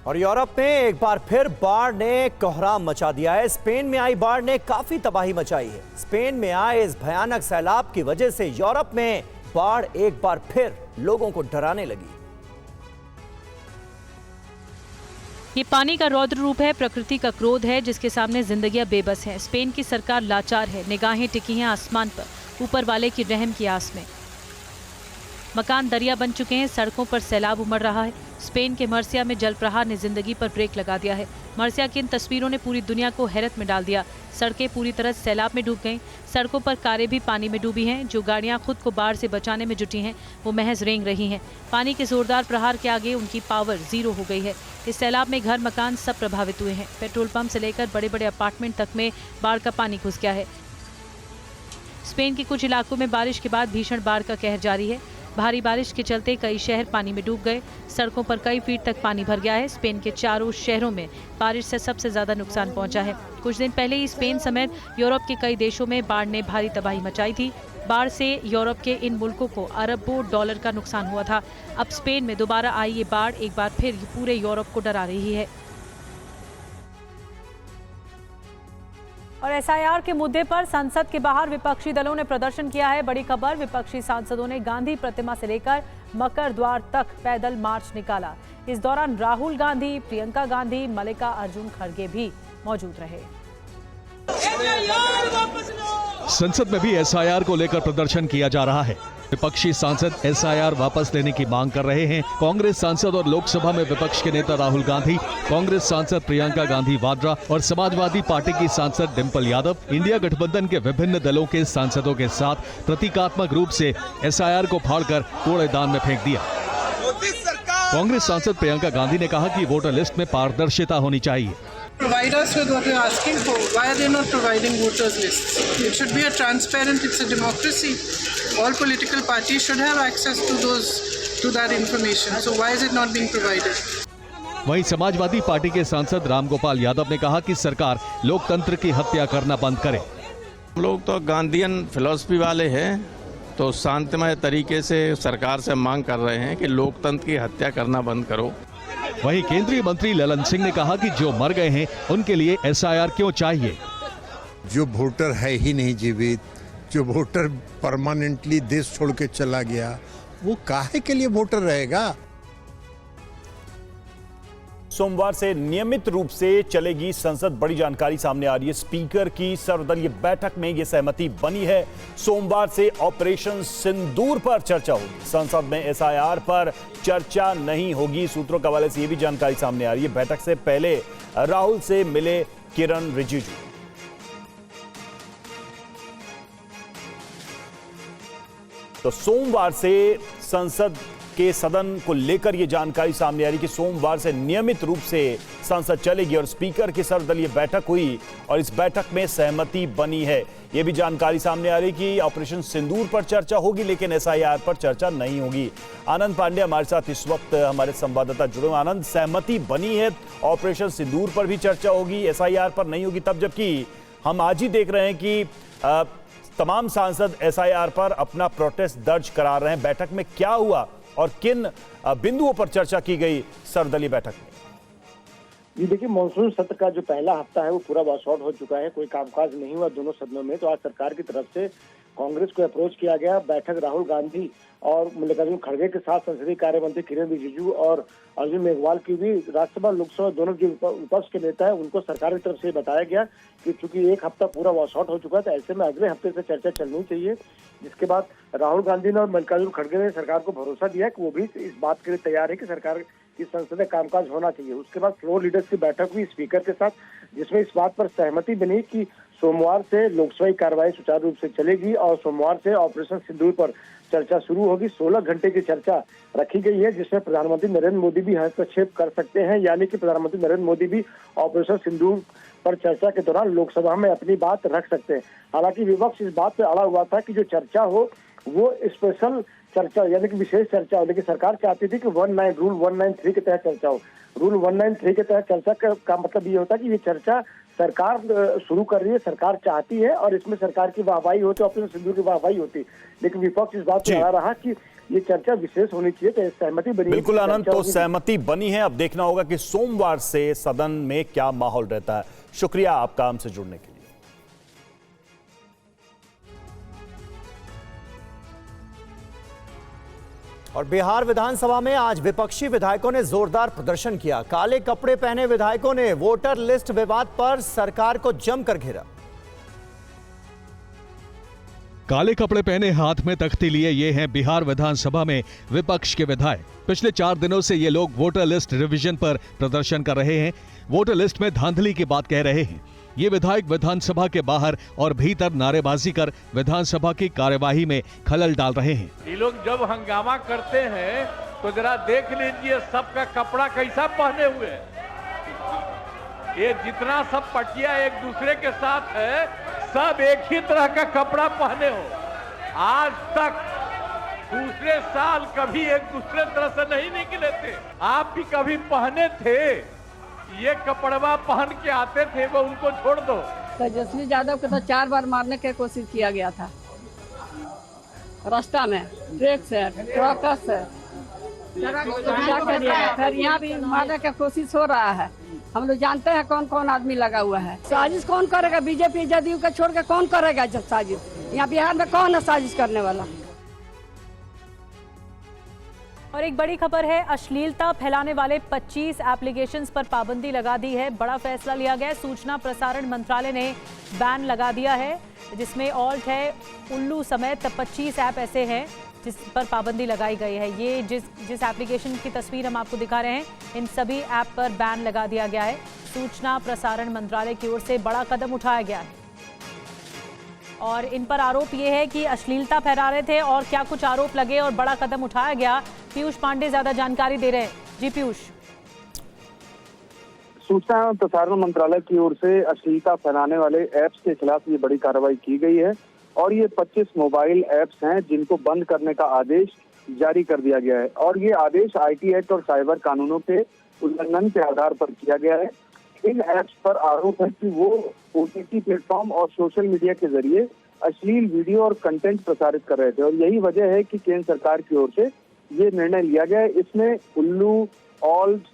और यूरोप में एक बार फिर बाढ़ ने कोहराम मचा दिया है। स्पेन में आई बाढ़ ने काफी तबाही मचाई है। स्पेन में आए इस भयानक सैलाब की वजह से यूरोप में बाढ़ एक बार फिर लोगों को डराने लगी। ये पानी का रौद्र रूप है, प्रकृति का क्रोध है जिसके सामने जिंदगियां बेबस हैं। स्पेन की सरकार लाचार है, निगाहें टिकी हैं आसमान पर, ऊपर वाले की रहम की आस में। मकान दरिया बन चुके हैं, सड़कों पर सैलाब उमड़ रहा है। स्पेन के मर्सिया में जल प्रहार ने जिंदगी पर ब्रेक लगा दिया है। मर्सिया की इन तस्वीरों ने पूरी दुनिया को हैरत में डाल दिया। सड़कें पूरी तरह सैलाब में डूब गईं। सड़कों पर कारें भी पानी में डूबी हैं। जो गाड़ियां खुद को बाढ़ से बचाने में जुटी हैं वो महज रेंग रही हैं। पानी के जोरदार प्रहार के आगे उनकी पावर जीरो हो गई है। इस सैलाब में घर मकान सब प्रभावित हुए हैं। पेट्रोल पंप से लेकर बड़े बड़े अपार्टमेंट तक में बाढ़ का पानी घुस गया है। स्पेन के कुछ इलाकों में बारिश के बाद भीषण बाढ़ का कहर जारी है। भारी बारिश के चलते कई शहर पानी में डूब गए। सड़कों पर कई फीट तक पानी भर गया है। स्पेन के चारों शहरों में बारिश से सबसे ज्यादा नुकसान पहुंचा है। कुछ दिन पहले ही स्पेन समेत यूरोप के कई देशों में बाढ़ ने भारी तबाही मचाई थी। बाढ़ से यूरोप के इन मुल्कों को अरबों डॉलर का नुकसान हुआ था। अब स्पेन में दोबारा आई ये बाढ़ एक बार फिर पूरे यूरोप को डरा रही है। और एसआईआर के मुद्दे पर संसद के बाहर विपक्षी दलों ने प्रदर्शन किया है। बड़ी खबर, विपक्षी सांसदों ने गांधी प्रतिमा से लेकर मकर द्वार तक पैदल मार्च निकाला। इस दौरान राहुल गांधी, प्रियंका गांधी, मल्लिका अर्जुन खड़गे भी मौजूद रहे। संसद में भी एसआईआर को लेकर प्रदर्शन किया जा रहा है। विपक्षी सांसद एसआईआर वापस लेने की मांग कर रहे हैं। कांग्रेस सांसद और लोकसभा में विपक्ष के नेता राहुल गांधी, कांग्रेस सांसद प्रियंका गांधी वाड्रा और समाजवादी पार्टी की सांसद डिंपल यादव इंडिया गठबंधन के विभिन्न दलों के सांसदों के साथ प्रतीकात्मक रूप से एसआईआर को फाड़कर कूड़ेदान में फेंक दिया। कांग्रेस सांसद प्रियंका गांधी ने कहा कि वोटर लिस्ट में पारदर्शिता होनी चाहिए। Provide us with what we're asking for. Why are they not providing voters lists? It should be a transparent. It's a democracy. All political parties should have access to that information. So why is it not being provided? वहीं Samajwadi party के सांसद रामगोपाल यादव ने कहा कि सरकार लोकतंत्र की हत्या करना बंद करे। हम लोग तो गांधीयन फिलॉसफी वाले हैं, तो शांतिमय तरीके से सरकार से मांग कर रहे हैं कि लोकतंत्र की हत्या करना बंद करो। वहीं केंद्रीय मंत्री ललन सिंह ने कहा कि जो मर गए हैं उनके लिए एसआईआर क्यों चाहिए। जो वोटर है ही नहीं जीवित, जो वोटर परमानेंटली देश छोड़ के चला गया, वो काहे के लिए वोटर रहेगा। सोमवार से नियमित रूप से चलेगी संसद, बड़ी जानकारी सामने आ रही है। स्पीकर की सर्वदलीय बैठक में यह सहमति बनी है। सोमवार से ऑपरेशन सिंदूर पर चर्चा होगी। संसद में एसआईआर पर चर्चा नहीं होगी। सूत्रों के हवाले से यह भी जानकारी सामने आ रही है। बैठक से पहले राहुल से मिले किरण रिजिजू। तो सोमवार से संसद के सदन को लेकर यह जानकारी सामने आ रही कि सोमवार से नियमित रूप से संसद चलेगी और स्पीकर की सर्वदलीय बैठक हुई और इस बैठक में सहमति बनी है। यह भी जानकारी सामने आ रही कि ऑपरेशन सिंदूर पर चर्चा होगी लेकिन एसआईआर पर चर्चा नहीं होगी। आनंद पांडे हमारे साथ इस वक्त हमारे संवाददाता जुड़े। आनंद, सहमति बनी है, ऑपरेशन सिंदूर पर भी चर्चा होगी, एसआईआर पर नहीं होगी, तब जबकि हम आज ही देख रहे हैं कि तमाम सांसद एसआईआर पर अपना प्रोटेस्ट दर्ज करा रहे हैं। बैठक में क्या हुआ और किन बिंदुओं पर चर्चा की गई सर्वदलीय बैठक में? ये देखिए, मॉनसून सत्र का जो पहला हफ्ता है वो पूरा वॉश आउट हो चुका है। कोई कामकाज नहीं हुआ दोनों सदनों में। तो आज सरकार की तरफ से कांग्रेस को अप्रोच किया गया। बैठक राहुल गांधी और मल्लिकार्जुन खड़गे के साथ संसदीय कार्य मंत्री किरण रिजिजू और अर्जुन मेघवाल की भी, राज्यसभा लोकसभा दोनों जो विपक्ष के नेता है उनको सरकार की तरफ से बताया गया कि चूंकि एक हफ्ता पूरा वॉश आउट हो चुका है तो ऐसे में अगले हफ्ते से चर्चा चलनी चाहिए। जिसके बाद राहुल गांधी ने और मल्लिकार्जुन खड़गे ने सरकार को भरोसा दिया कि वो भी इस बात के लिए तैयार है कि सरकार की संसद में कामकाज होना चाहिए। उसके बाद फ्लोर लीडर्स की बैठक हुई स्पीकर के साथ, जिसमें इस बात पर सहमति बनी कि सोमवार से लोकसभा की कार्रवाई सुचारू रूप से चलेगी और सोमवार से ऑपरेशन सिंदूर पर चर्चा शुरू होगी। 16 घंटे की चर्चा रखी गई है जिसमें प्रधानमंत्री नरेंद्र मोदी भी हस्तक्षेप कर सकते हैं, यानी कि प्रधानमंत्री नरेंद्र मोदी भी ऑपरेशन सिंदूर पर चर्चा के दौरान लोकसभा में अपनी बात रख सकते हैं। हालांकि विपक्ष इस बात पे अड़ा हुआ था कि जो चर्चा हो वो स्पेशल चर्चा यानी कि विशेष चर्चा हो, लेकिन सरकार चाहती थी कि रूल 193 के तहत चर्चा हो। रूल 193 के तहत चर्चा का मतलब ये होता है कि ये चर्चा सरकार शुरू कर रही है, सरकार चाहती है और इसमें सरकार की वाहवाही होती, ऑपरेशन सिंदूर की वाहवाही होती। लेकिन विपक्ष इस बात पे अड़ा रहा कि ये चर्चा विशेष होनी चाहिए, तो सहमति बनी। बिल्कुल आनंद, तो सहमति बनी है। अब देखना होगा कि सोमवार से सदन में क्या माहौल रहता है। शुक्रिया आपका हमसे जुड़ने के लिए। और बिहार विधानसभा में आज विपक्षी विधायकों ने जोरदार प्रदर्शन किया। काले कपड़े पहने विधायकों ने वोटर लिस्ट विवाद पर सरकार को जमकर घेरा। काले कपड़े पहने हाथ में तख्ती लिए ये हैं बिहार विधानसभा में विपक्ष के विधायक। पिछले 4 दिनों से ये लोग वोटर लिस्ट रिवीजन पर प्रदर्शन कर रहे हैं, वोटर लिस्ट में धांधली की बात कह रहे हैं। ये विधायक विधानसभा के बाहर और भीतर नारेबाजी कर विधानसभा की कार्यवाही में खलल डाल रहे हैं। ये लोग जब हंगामा करते हैं तो जरा देख लीजिए सबका कपड़ा कैसा पहने हुए है। ये जितना सब पटिया एक दूसरे के साथ है, सब एक ही तरह का कपड़ा पहने हो। आज तक दूसरे साल कभी एक दूसरे तरह से नहीं निकले थे। आप भी कभी पहने थे, ये कपड़वा पहन के आते थे, वो उनको छोड़ दो। तेजस्वी यादव को तो 4 बार मारने की कोशिश किया गया था, रास्ता में ट्रक से, ट्रक से। क्या करिएगा, फिर यहाँ भी मारने की कोशिश हो रहा है। हम लोग जानते हैं कौन कौन आदमी लगा हुआ है। साजिश कौन करेगा? बीजेपी जदयू का छोड़ के कौन करेगा साजिश? यहाँ बिहार में कौन है साजिश करने वाला? और एक बड़ी खबर है, अश्लीलता फैलाने वाले 25 एप्लीकेशंस पर पाबंदी लगा दी है। बड़ा फैसला लिया गया है। सूचना प्रसारण मंत्रालय ने बैन लगा दिया है, जिसमें ऑल्ट है, उल्लू समेत 25 ऐप ऐसे हैं जिस पर पाबंदी लगाई गई है। ये जिस एप्लीकेशन की तस्वीर हम आपको दिखा रहे हैं, इन सभी ऐप पर बैन लगा दिया गया है। सूचना प्रसारण मंत्रालय की ओर से बड़ा कदम उठाया गया है और इन पर आरोप ये है कि अश्लीलता फैला रहे थे और क्या कुछ आरोप लगे और बड़ा कदम उठाया गया। पीयूष पांडे ज्यादा जानकारी दे रहे हैं। जी पीयूष। सूचना एवं प्रसारण मंत्रालय की ओर से अश्लीलता फैलाने वाले ऐप्स के खिलाफ ये बड़ी कार्रवाई की गई है और ये 25 मोबाइल ऐप्स हैं जिनको बंद करने का आदेश जारी कर दिया गया है और ये आदेश आईटी एक्ट और साइबर कानूनों के उल्लंघन के आधार पर किया गया है। इन ऐप्स पर आरोप है कि वो ओटीटी प्लेटफॉर्म और सोशल मीडिया के जरिए अश्लील वीडियो और कंटेंट प्रसारित कर रहे थे और यही वजह है कि केंद्र सरकार की ओर से ये निर्णय लिया गया है। इसमें उल्लू, ऑल्ट,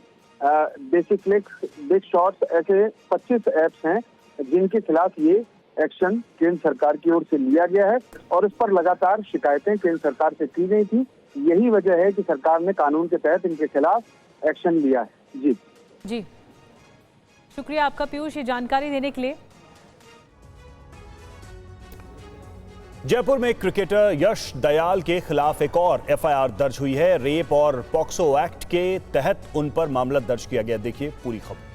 बेसिक्लिक्स, बिग शॉट्स ऐसे 25 ऐप्स हैं जिनके खिलाफ ये एक्शन केंद्र सरकार की ओर से लिया गया है और इस पर लगातार शिकायतें केंद्र सरकार से की गई थी। यही वजह है कि सरकार ने कानून के तहत इनके खिलाफ एक्शन लिया है। जी जी, शुक्रिया आपका पीयूष, ये जानकारी देने के लिए। जयपुर में क्रिकेटर यश दयाल के खिलाफ एक और एफआईआर दर्ज हुई है। रेप और पॉक्सो एक्ट के तहत उन पर मामला दर्ज किया गया। देखिए पूरी खबर।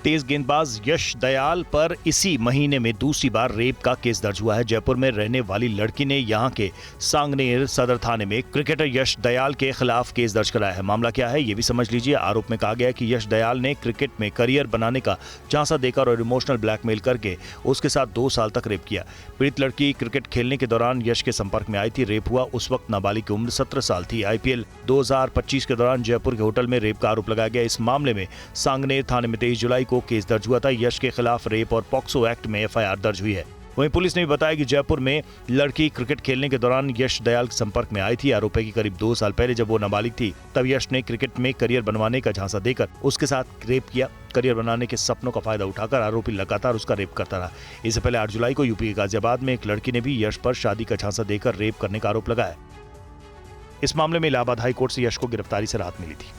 तेज गेंदबाज यश दयाल पर इसी महीने में दूसरी बार रेप का केस दर्ज हुआ है। जयपुर में रहने वाली लड़की ने यहां के सांगनेर सदर थाने में क्रिकेटर यश दयाल के खिलाफ केस दर्ज कराया है। मामला क्या है ये भी समझ लीजिए। आरोप में कहा गया है कि यश दयाल ने क्रिकेट में करियर बनाने का झांसा देकर और इमोशनल ब्लैकमेल करके उसके साथ 2 साल तक रेप किया। पीड़ित लड़की क्रिकेट खेलने के दौरान यश के संपर्क में आई थी। रेप हुआ उस वक्त नाबालिग की उम्र 17 साल थी। आईपीएल 2025 के दौरान जयपुर के होटल में रेप का आरोप लगाया गया। इस मामले में सांगनेर थाने में 23 जुलाई को केस दर्ज हुआ था। यश के खिलाफ रेप और पॉक्सो एक्ट में एफआईआर दर्ज हुई है। वहीं पुलिस ने भी बताया कि जयपुर में लड़की क्रिकेट खेलने के दौरान यश दयाल के संपर्क में आई थी। आरोप है कि करीब 2 साल पहले जब वो नाबालिग थी तब यश ने क्रिकेट में करियर बनवाने का झांसा देकर उसके साथ रेप किया। करियर बनाने के सपनों का फायदा उठाकर आरोपी लगातार उसका रेप करता रहा। इससे पहले 8 जुलाई को यूपी के गाजियाबाद में एक लड़की ने भी यश पर शादी का झांसा देकर रेप करने का आरोप लगाया। इस मामले में इलाहाबाद हाईकोर्ट से यश को गिरफ्तारी से राहत मिली थी।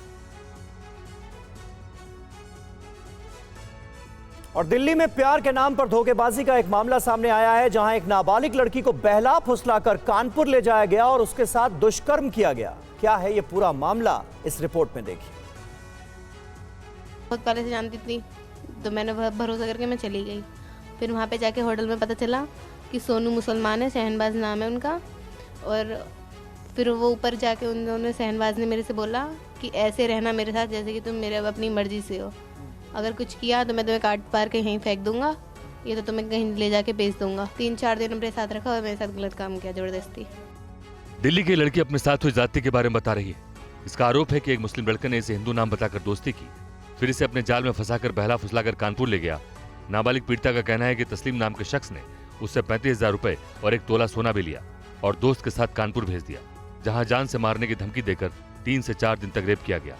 और दिल्ली में प्यार के नाम पर धोखेबाजी का एक मामला सामने आया है, जहां एक नाबालिग लड़की को बहला फुसलाकर कानपुर ले जाया गया और उसके साथ दुष्कर्म किया गया। क्या है ये पूरा मामला, इस रिपोर्ट में देखिए। बहुत पहले से जानती थी तो मैंने भरोसा करके मैं चली गई। फिर वहाँ पे जाके होटल में पता चला कि सोनू मुसलमान है, शहनबाज नाम है उनका। और फिर वो ऊपर जाके उन्होंने शहनबाज ने मेरे से बोला कि ऐसे रहना मेरे साथ जैसे कि तुम मेरे अपनी मर्जी से हो। अगर कुछ किया तो मैं तुम्हें काट पार के यहीं फेंक दूंगा, ये तो तुम्हें कहीं ले जाके बेच दूंगा। 3-4 दिन मेरे साथ रखा और मेरे साथ गलत काम किया, जबरदस्ती। दिल्ली की लड़की अपने साथ हुई जाति के बारे में बता रही है। इसका आरोप है कि एक मुस्लिम लड़के ने इसे हिंदू नाम बताकर दोस्ती की, फिर इसे अपने जाल में फंसाकर बहला फुसलाकर कानपुर ले गया। नाबालिग पीड़िता का कहना है कि तस्लीम नाम के शख्स ने उससे 35,000 रुपए और 1 तोला सोना भी लिया और दोस्त के साथ कानपुर भेज दिया, जहां जान से मारने की धमकी देकर 3 से 4 दिन तक रेप किया गया।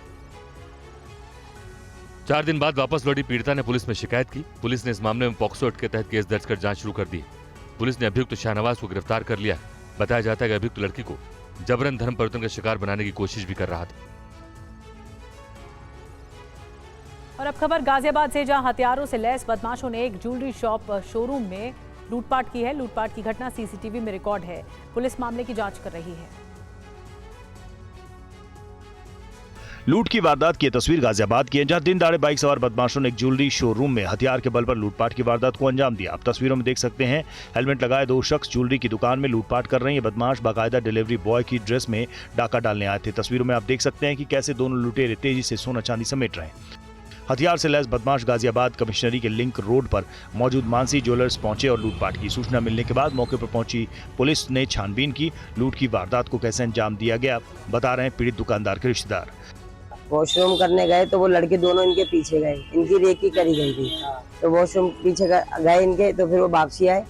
4 दिन बाद वापस लौटी पीड़िता ने पुलिस में शिकायत की। पुलिस ने इस मामले में पॉक्सो एक्ट के तहत केस दर्ज कर जांच शुरू कर दी। पुलिस ने अभियुक्त शाहनवाज को गिरफ्तार कर लिया है। बताया जाता है कि अभियुक्त लड़की को जबरन धर्म परिवर्तन का शिकार बनाने की कोशिश भी कर रहा था। और अब खबर गाजियाबाद से, जहां हथियारों से लैस बदमाशों ने एक ज्वेलरी शॉप शोरूम में लूटपाट की है। लूटपाट की घटना सीसीटीवी में रिकॉर्ड है। पुलिस मामले की जांच कर रही है। लूट की वारदात की तस्वीर गाजियाबाद की है, जहां दिन दहाड़े बाइक सवार बदमाशों ने एक ज्वेलरी शोरूम में हथियार के बल पर लूटपाट की वारदात को अंजाम दिया। आप तस्वीरों में देख सकते हैं, हेलमेट लगाए 2 शख्स ज्वेलरी की दुकान में लूटपाट कर रहे हैं। ये बदमाश बाकायदा डिलीवरी बॉय की ड्रेस में डाका डालने आए थे। तस्वीरों में आप देख सकते हैं कि कैसे दोनों लुटेरे तेजी से सोना चांदी समेट रहे हैं। हथियार से लैस बदमाश गाजियाबाद कमिश्नरी के लिंक रोड पर मौजूद मानसी ज्वेलर्स पहुंचे और लूटपाट की। सूचना मिलने के बाद मौके पर पहुंची पुलिस ने छानबीन की। लूट की वारदात को कैसे अंजाम दिया गया बता रहे हैं पीड़ित दुकानदार के रिश्तेदार। वॉशरूम करने गए तो वो लड़के दोनों इनके पीछे गए, इनकी रेकी करी गई थी तो वॉशरूम पीछे गए इनके, तो फिर वो वापसी आए।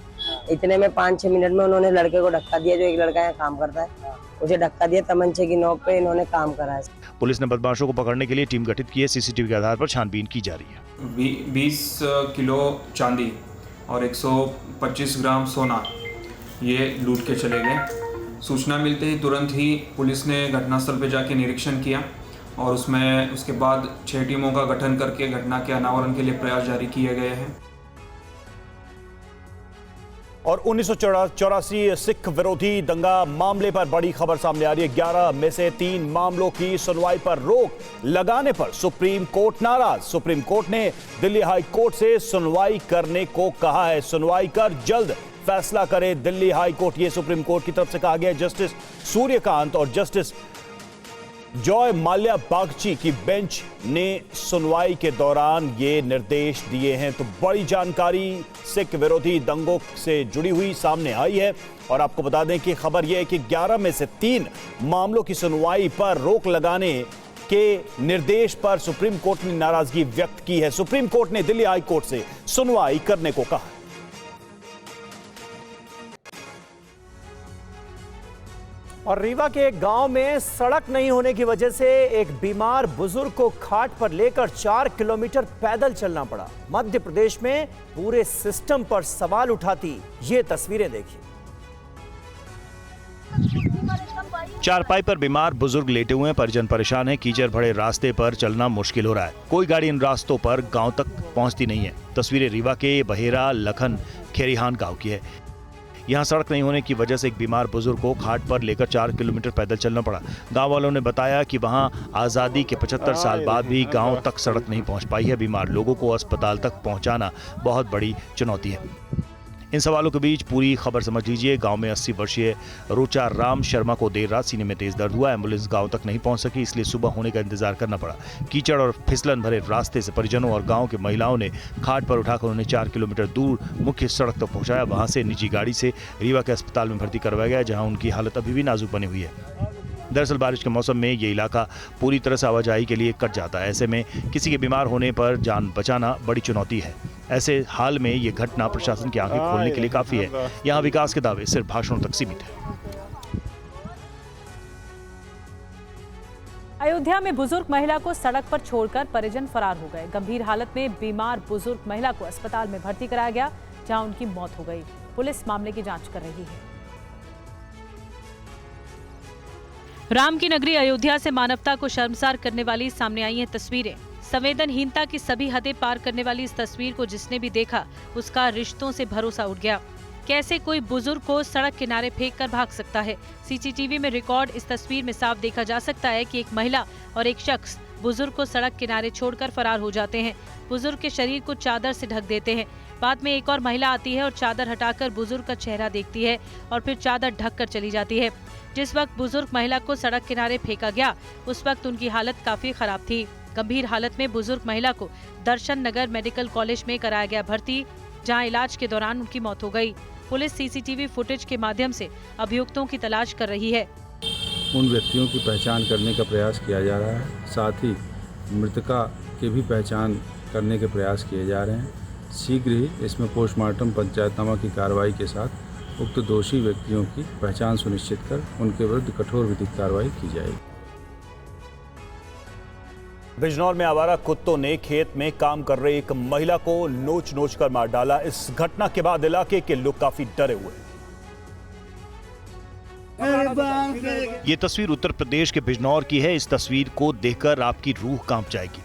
इतने में 5-6 मिनट में उन्होंने लड़के को धक्का दिया, जो एक लड़का यहाँ काम करता है, उसे धक्का दिया। तमंचे की नोक पे इन्होंने काम करा है। पुलिस ने बदमाशों को पकड़ने के लिए टीम गठित की है। सीसीटीवी के आधार पर छानबीन की जा रही है। 20 किलो चांदी और 125 ग्राम सोना ये लूट के चले गए। सूचना मिलते ही तुरंत ही पुलिस ने घटनास्थल पर जाके निरीक्षण किया और उसके बाद 6 टीमों का गठन करके घटना के अनावरण के लिए प्रयास जारी किए गए हैं। और 1984 सिख विरोधी दंगा मामले पर बड़ी खबर सामने आ रही है। 11 में से 3 मामलों की सुनवाई पर रोक लगाने पर सुप्रीम कोर्ट नाराज। सुप्रीम कोर्ट ने दिल्ली हाई कोर्ट से सुनवाई करने को कहा है। सुनवाई कर जल्द फैसला करे दिल्ली हाई कोर्ट, ये सुप्रीम कोर्ट की तरफ से कहा गया है। जस्टिस सूर्यकांत और जस्टिस जॉय माल्या बागची की बेंच ने सुनवाई के दौरान ये निर्देश दिए हैं। तो बड़ी जानकारी सिख विरोधी दंगों से जुड़ी हुई सामने आई है और आपको बता दें कि खबर यह है कि 11 में से 3 मामलों की सुनवाई पर रोक लगाने के निर्देश पर सुप्रीम कोर्ट ने नाराजगी व्यक्त की है। सुप्रीम कोर्ट ने दिल्ली हाई कोर्ट से सुनवाई करने को कहा। और रीवा के एक गांव में सड़क नहीं होने की वजह से एक बीमार बुजुर्ग को खाट पर लेकर 4 किलोमीटर पैदल चलना पड़ा। मध्य प्रदेश में पूरे सिस्टम पर सवाल उठाती ये तस्वीरें देखिए। चारपाई पर बीमार बुजुर्ग लेटे हुए हैं, परिजन परेशान हैं। कीचड़ भरे रास्ते पर चलना मुश्किल हो रहा है। कोई गाड़ी इन रास्तों पर गांव तक पहुंचती नहीं है। तस्वीरें रीवा के बहेरा लखन खेरीहान गांव की है। यहाँ सड़क नहीं होने की वजह से एक बीमार बुजुर्ग को खाट पर लेकर 4 किलोमीटर पैदल चलना पड़ा। गांव वालों ने बताया कि वहां आज़ादी के 75 साल बाद भी गांव तक सड़क नहीं पहुंच पाई है। बीमार लोगों को अस्पताल तक पहुंचाना बहुत बड़ी चुनौती है। इन सवालों के बीच पूरी खबर समझ लीजिए। गांव में 80 वर्षीय रोचा राम शर्मा को देर रात सीने में तेज दर्द हुआ। एम्बुलेंस गांव तक नहीं पहुंच सकी, इसलिए सुबह होने का इंतजार करना पड़ा। कीचड़ और फिसलन भरे रास्ते से परिजनों और गांव के महिलाओं ने खाट पर उठाकर उन्हें 4 किलोमीटर दूर मुख्य सड़क तक पहुंचाया। वहां से निजी गाड़ी से रीवा के अस्पताल में भर्ती करवाया गया, जहां उनकी हालत अभी भी नाजुक बनी हुई है। दरअसल बारिश के मौसम में ये इलाका पूरी तरह से आवाजाही के लिए कट जाता है। ऐसे में किसी के बीमार होने पर जान बचाना बड़ी चुनौती है। ऐसे हाल में ये घटना प्रशासन की आंखें खोलने के लिए काफी है। यहाँ विकास के दावे सिर्फ भाषणों तक सीमित है। अयोध्या में बुजुर्ग महिला को सड़क पर छोड़कर परिजन फरार हो गए। गंभीर हालत में बीमार बुजुर्ग महिला को अस्पताल में भर्ती कराया गया, जहां उनकी मौत हो गई। पुलिस मामले की जांच कर रही है। राम की नगरी अयोध्या से मानवता को शर्मसार करने वाली सामने आई हैं तस्वीरें। संवेदनहीनता की सभी हदें पार करने वाली इस तस्वीर को जिसने भी देखा उसका रिश्तों से भरोसा उठ गया। कैसे कोई बुजुर्ग को सड़क किनारे फेंक कर भाग सकता है? सीसीटीवी में रिकॉर्ड इस तस्वीर में साफ देखा जा सकता है कि एक महिला और एक शख्स बुजुर्ग को सड़क किनारे छोड़कर फरार हो जाते हैं। बुजुर्ग के शरीर को चादर से ढक देते हैं। बाद में एक और महिला आती है और चादर हटाकर बुजुर्ग का चेहरा देखती है और फिर चादर ढककर चली जाती है। जिस वक्त बुजुर्ग महिला को सड़क किनारे फेंका गया उस वक्त उनकी हालत काफी खराब थी। गंभीर हालत में बुजुर्ग महिला को दर्शन नगर मेडिकल कॉलेज में कराया गया भर्ती, जहां इलाज के दौरान उनकी मौत हो गई। पुलिस सीसीटीवी फुटेज के माध्यम से अभियुक्तों की तलाश कर रही है। उन व्यक्तियों की पहचान करने का प्रयास किया जा रहा है, साथ ही मृतका की भी पहचान करने के प्रयास किए जा रहे हैं। शीघ्र ही इसमें पोस्टमार्टम पंचायतनामा की कार्रवाई के साथ उक्त दोषी व्यक्तियों की पहचान सुनिश्चित कर उनके विरुद्ध कठोर विधिक कार्रवाई की जाएगी। बिजनौर में आवारा कुत्तों ने खेत में काम कर रही एक महिला को नोच नोच कर मार डाला। इस घटना के बाद इलाके के लोग काफी डरे हुए हैं। ये तस्वीर उत्तर प्रदेश के बिजनौर की है। इस तस्वीर को देखकर आपकी रूह कांप जाएगी,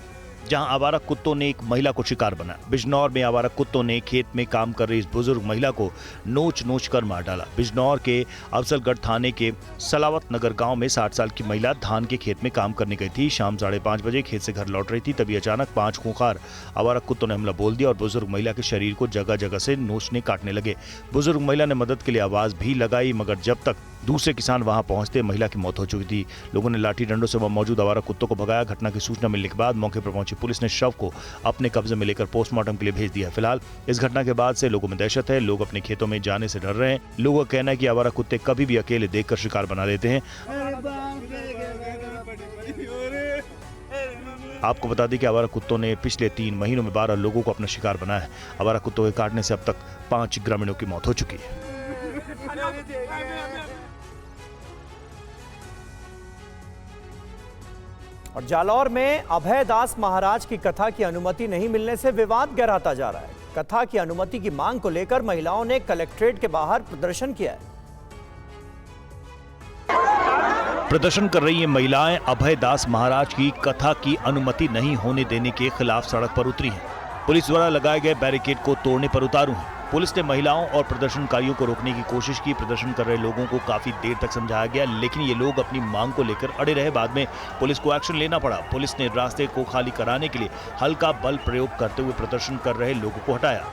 जहां आवारा कुत्तों ने एक महिला को शिकार बनाया। बिजनौर में आवारा कुत्तों ने खेत में काम कर रही इस बुजुर्ग महिला को नोच नोच कर मार डाला। बिजनौर के अफजलगढ़ थाने के सलावत नगर गांव में 60 साल की महिला धान के खेत में काम करने गई थी। शाम 5:30 बजे खेत से घर लौट रही थी, तभी अचानक 5 खूंखार आवारा कुत्तों ने हमला बोल दिया और बुजुर्ग महिला के शरीर को जगह जगह से नोचने काटने लगे। बुजुर्ग महिला ने मदद के लिए आवाज भी लगाई, मगर जब तक दूसरे किसान वहां पहुंचते महिला की मौत हो चुकी थी। लोगों ने लाठी डंडों से वहां मौजूद आवारा कुत्तों को भगाया। घटना की सूचना मिलने के बाद मौके पर पहुंची पुलिस ने शव को अपने कब्जे में लेकर पोस्टमार्टम के लिए भेज दिया। फिलहाल इस घटना के बाद से लोगों में दहशत है। लोग अपने खेतों में जाने से डर रहे हैं। लोगों का कहना है कि आवारा कुत्ते कभी भी अकेले देखकर शिकार बना लेते हैं। आपको बता दें कि आवारा कुत्तों ने पिछले 3 महीनों में 12 लोगों को अपना शिकार बनाया है। आवारा कुत्तों के काटने से अब तक 5 ग्रामीणों की मौत हो चुकी है। और जालौर में अभय दास महाराज की कथा की अनुमति नहीं मिलने से विवाद गहराता जा रहा है। कथा की अनुमति की मांग को लेकर महिलाओं ने कलेक्ट्रेट के बाहर प्रदर्शन किया है। प्रदर्शन कर रही ये महिलाएं अभय दास महाराज की कथा की अनुमति नहीं होने देने के खिलाफ सड़क पर उतरी हैं। पुलिस द्वारा लगाए गए बैरिकेड को तोड़ने पर उतारू हैं। पुलिस ने महिलाओं और प्रदर्शनकारियों को रोकने की कोशिश की। प्रदर्शन कर रहे लोगों को काफी देर तक समझाया गया, लेकिन ये लोग अपनी मांग को लेकर अड़े रहे। बाद में पुलिस को एक्शन लेना पड़ा। पुलिस ने रास्ते को खाली कराने के लिए हल्का बल प्रयोग करते हुए प्रदर्शन कर रहे लोगों को हटाया।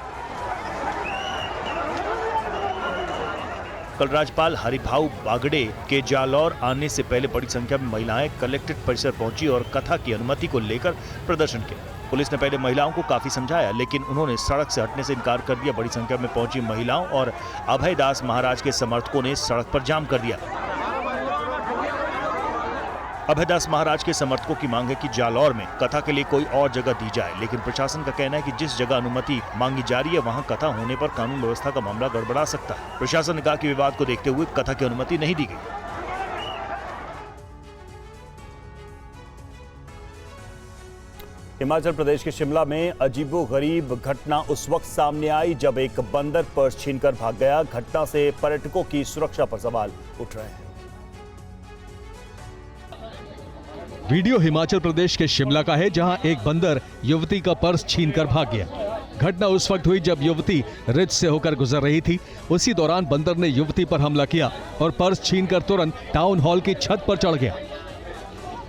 कल राज्यपाल हरिभाऊ बागड़े के जालौर आने से पहले बड़ी संख्या में महिलाएं कलेक्ट्रेट परिसर पहुंची और कथा की अनुमति को लेकर प्रदर्शन किया। पुलिस ने पहले महिलाओं को काफी समझाया, लेकिन उन्होंने सड़क से हटने से इनकार कर दिया। बड़ी संख्या में पहुंची महिलाओं और अभय दास महाराज के समर्थकों ने सड़क पर जाम कर दिया। अभय दास महाराज के समर्थकों की मांग है कि जालौर में कथा के लिए कोई और जगह दी जाए, लेकिन प्रशासन का कहना है कि जिस जगह अनुमति मांगी जा रही है वहां कथा होने पर कानून व्यवस्था का मामला गड़बड़ा सकता है। प्रशासन ने कहा कि विवाद को देखते हुए कथा की अनुमति नहीं दी गई। हिमाचल प्रदेश के शिमला में अजीबोगरीब घटना उस वक्त सामने आई जब एक बंदर पर्स छीनकर भाग गया। घटना से पर्यटकों की सुरक्षा पर सवाल उठ रहे हैं। वीडियो हिमाचल प्रदेश के शिमला का है, जहां एक बंदर युवती का पर्स छीनकर भाग गया। घटना उस वक्त हुई जब युवती रिज से होकर गुजर रही थी। उसी दौरान बंदर ने युवती पर हमला किया और पर्स छीनकर तुरंत टाउन हॉल की छत पर चढ़ गया।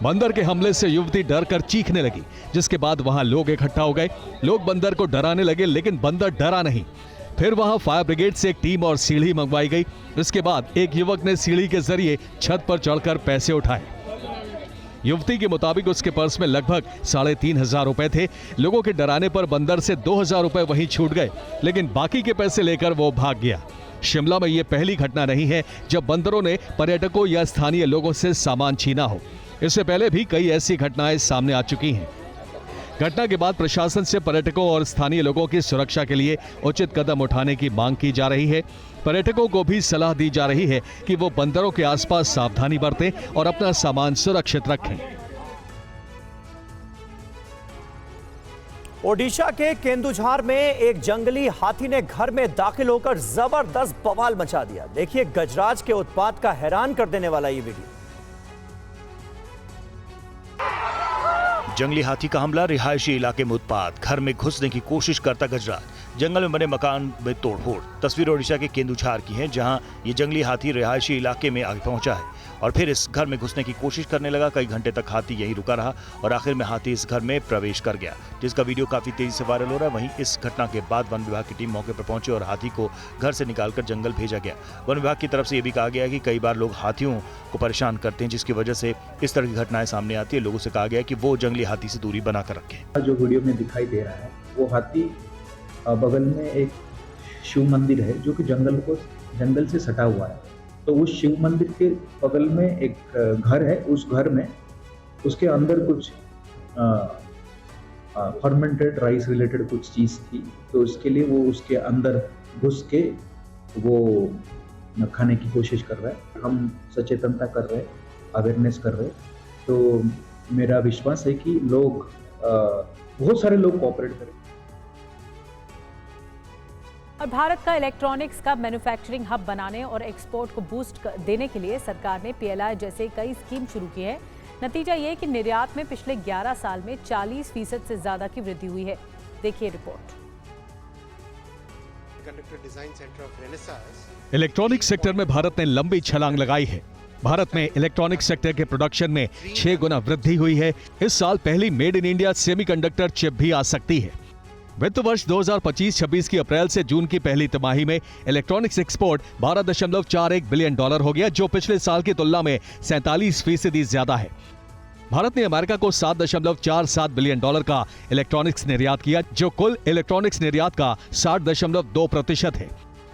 बंदर के हमले से युवती डर कर चीखने लगी, जिसके बाद वहां लोग इकट्ठा हो गए। लोग बंदर को डराने लगे, लेकिन बंदर डरा नहीं। फिर वहां फायर ब्रिगेड से एक टीम और सीढ़ी मंगवाई गई। इसके बाद एक युवक ने सीढ़ी के जरिए छत पर चढ़कर पैसे उठाए। युवती के मुताबिक उसके पर्स में लगभग 3,500 रुपए थे। लोगों के डराने पर बंदर से 2,000 रुपए वहीं छूट गए, लेकिन बाकी के पैसे लेकर वो भाग गया। शिमला में यह पहली घटना नहीं है जब बंदरों ने पर्यटकों या स्थानीय लोगों से सामान छीना हो। इससे पहले भी कई ऐसी घटनाएं सामने आ चुकी हैं। घटना के बाद प्रशासन से पर्यटकों और स्थानीय लोगों की सुरक्षा के लिए उचित कदम उठाने की मांग की जा रही है। पर्यटकों को भी सलाह दी जा रही है कि वो बंदरों के आसपास सावधानी बरतें और अपना सामान सुरक्षित रखें। ओडिशा के केंदुझार में एक जंगली हाथी ने घर में दाखिल होकर जबरदस्त बवाल मचा दिया। देखिए गजराज के उत्पात का हैरान कर देने वाला ये वीडियो। जंगली हाथी का हमला, रिहायशी इलाके में उत्पात, घर में घुसने की कोशिश करता गजराज, जंगल में बने मकान में तोड़फोड़। तस्वीर ओडिशा के केंदुझार की है, जहां ये जंगली हाथी रिहायशी इलाके में आगे पहुंचा है और फिर इस घर में घुसने की कोशिश करने लगा। कई घंटे तक हाथी यहीं रुका रहा और आखिर में हाथी इस घर में प्रवेश कर गया, जिसका वीडियो काफी तेजी से वायरल हो रहा है। वहीं इस घटना के बाद वन विभाग की टीम मौके पर पहुंची और हाथी को घर से निकालकर जंगल भेजा गया। वन विभाग की तरफ से यह भी कहा गया है कि कई बार लोग हाथियों को परेशान करते हैं, जिसकी वजह से इस तरह की घटनाएं सामने आती है। लोगों से कहा गया कि वो जंगली हाथी से दूरी बनाकर रखें। जो वीडियो में दिखाई दे रहा है वो हाथी बगल में एक शिव मंदिर है जो कि जंगल से सटा हुआ है। तो उस शिव मंदिर के बगल में एक घर है। उस घर में उसके अंदर कुछ फर्मेंटेड राइस रिलेटेड कुछ चीज़ थी, तो उसके लिए वो उसके अंदर घुस के वो खाने की कोशिश कर रहा है। हम सचेतनता कर रहे हैं, अवेयरनेस कर रहे हैं। तो मेरा विश्वास है कि लोग बहुत सारे लोग कोऑपरेट करें। और भारत का इलेक्ट्रॉनिक्स का मैन्युफैक्चरिंग हब बनाने और एक्सपोर्ट को बूस्ट देने के लिए सरकार ने PLI जैसे कई स्कीम शुरू की है। नतीजा ये कि निर्यात में पिछले 11 साल में 40% से ज्यादा की वृद्धि हुई है। देखिए रिपोर्ट। इलेक्ट्रॉनिक सेक्टर में भारत ने लंबी छलांग लगाई है। भारत में इलेक्ट्रॉनिक सेक्टर के प्रोडक्शन में 6 गुना वृद्धि हुई है। इस साल पहली made in India semiconductor chip भी आ सकती है। वित्त वर्ष 2025-26 की अप्रैल से जून की पहली तिमाही में इलेक्ट्रॉनिक्स एक्सपोर्ट $12.41 बिलियन हो गया, जो पिछले साल की तुलना में 47% ज्यादा है। भारत ने अमेरिका को $7.47 बिलियन का इलेक्ट्रॉनिक्स निर्यात किया, जो कुल इलेक्ट्रॉनिक्स निर्यात का 60.2% है।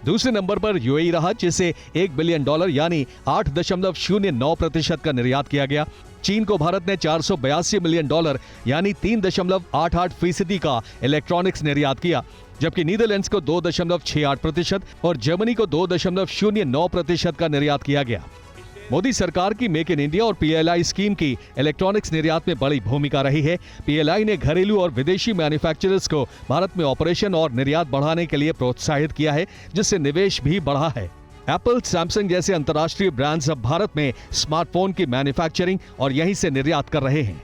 दूसरे नंबर पर यूएई रहा, जिसे $1 बिलियन यानी 8.09% का निर्यात किया गया। चीन को भारत ने $482 मिलियन यानी 3.88% का इलेक्ट्रॉनिक्स निर्यात किया, जबकि नीदरलैंड्स को 2.68% और जर्मनी को 2.09% का निर्यात किया गया। मोदी सरकार की मेक इन इंडिया और PLI स्कीम की इलेक्ट्रॉनिक्स निर्यात में बड़ी भूमिका रही है। PLI ने घरेलू और विदेशी मैन्युफैक्चरर्स को भारत में ऑपरेशन और निर्यात बढ़ाने के लिए प्रोत्साहित किया है, जिससे निवेश भी बढ़ा है। एप्पल, सैमसंग जैसे अंतर्राष्ट्रीय ब्रांड्स अब भारत में स्मार्टफोन की मैन्युफैक्चरिंग और यहीं से निर्यात कर रहे हैं।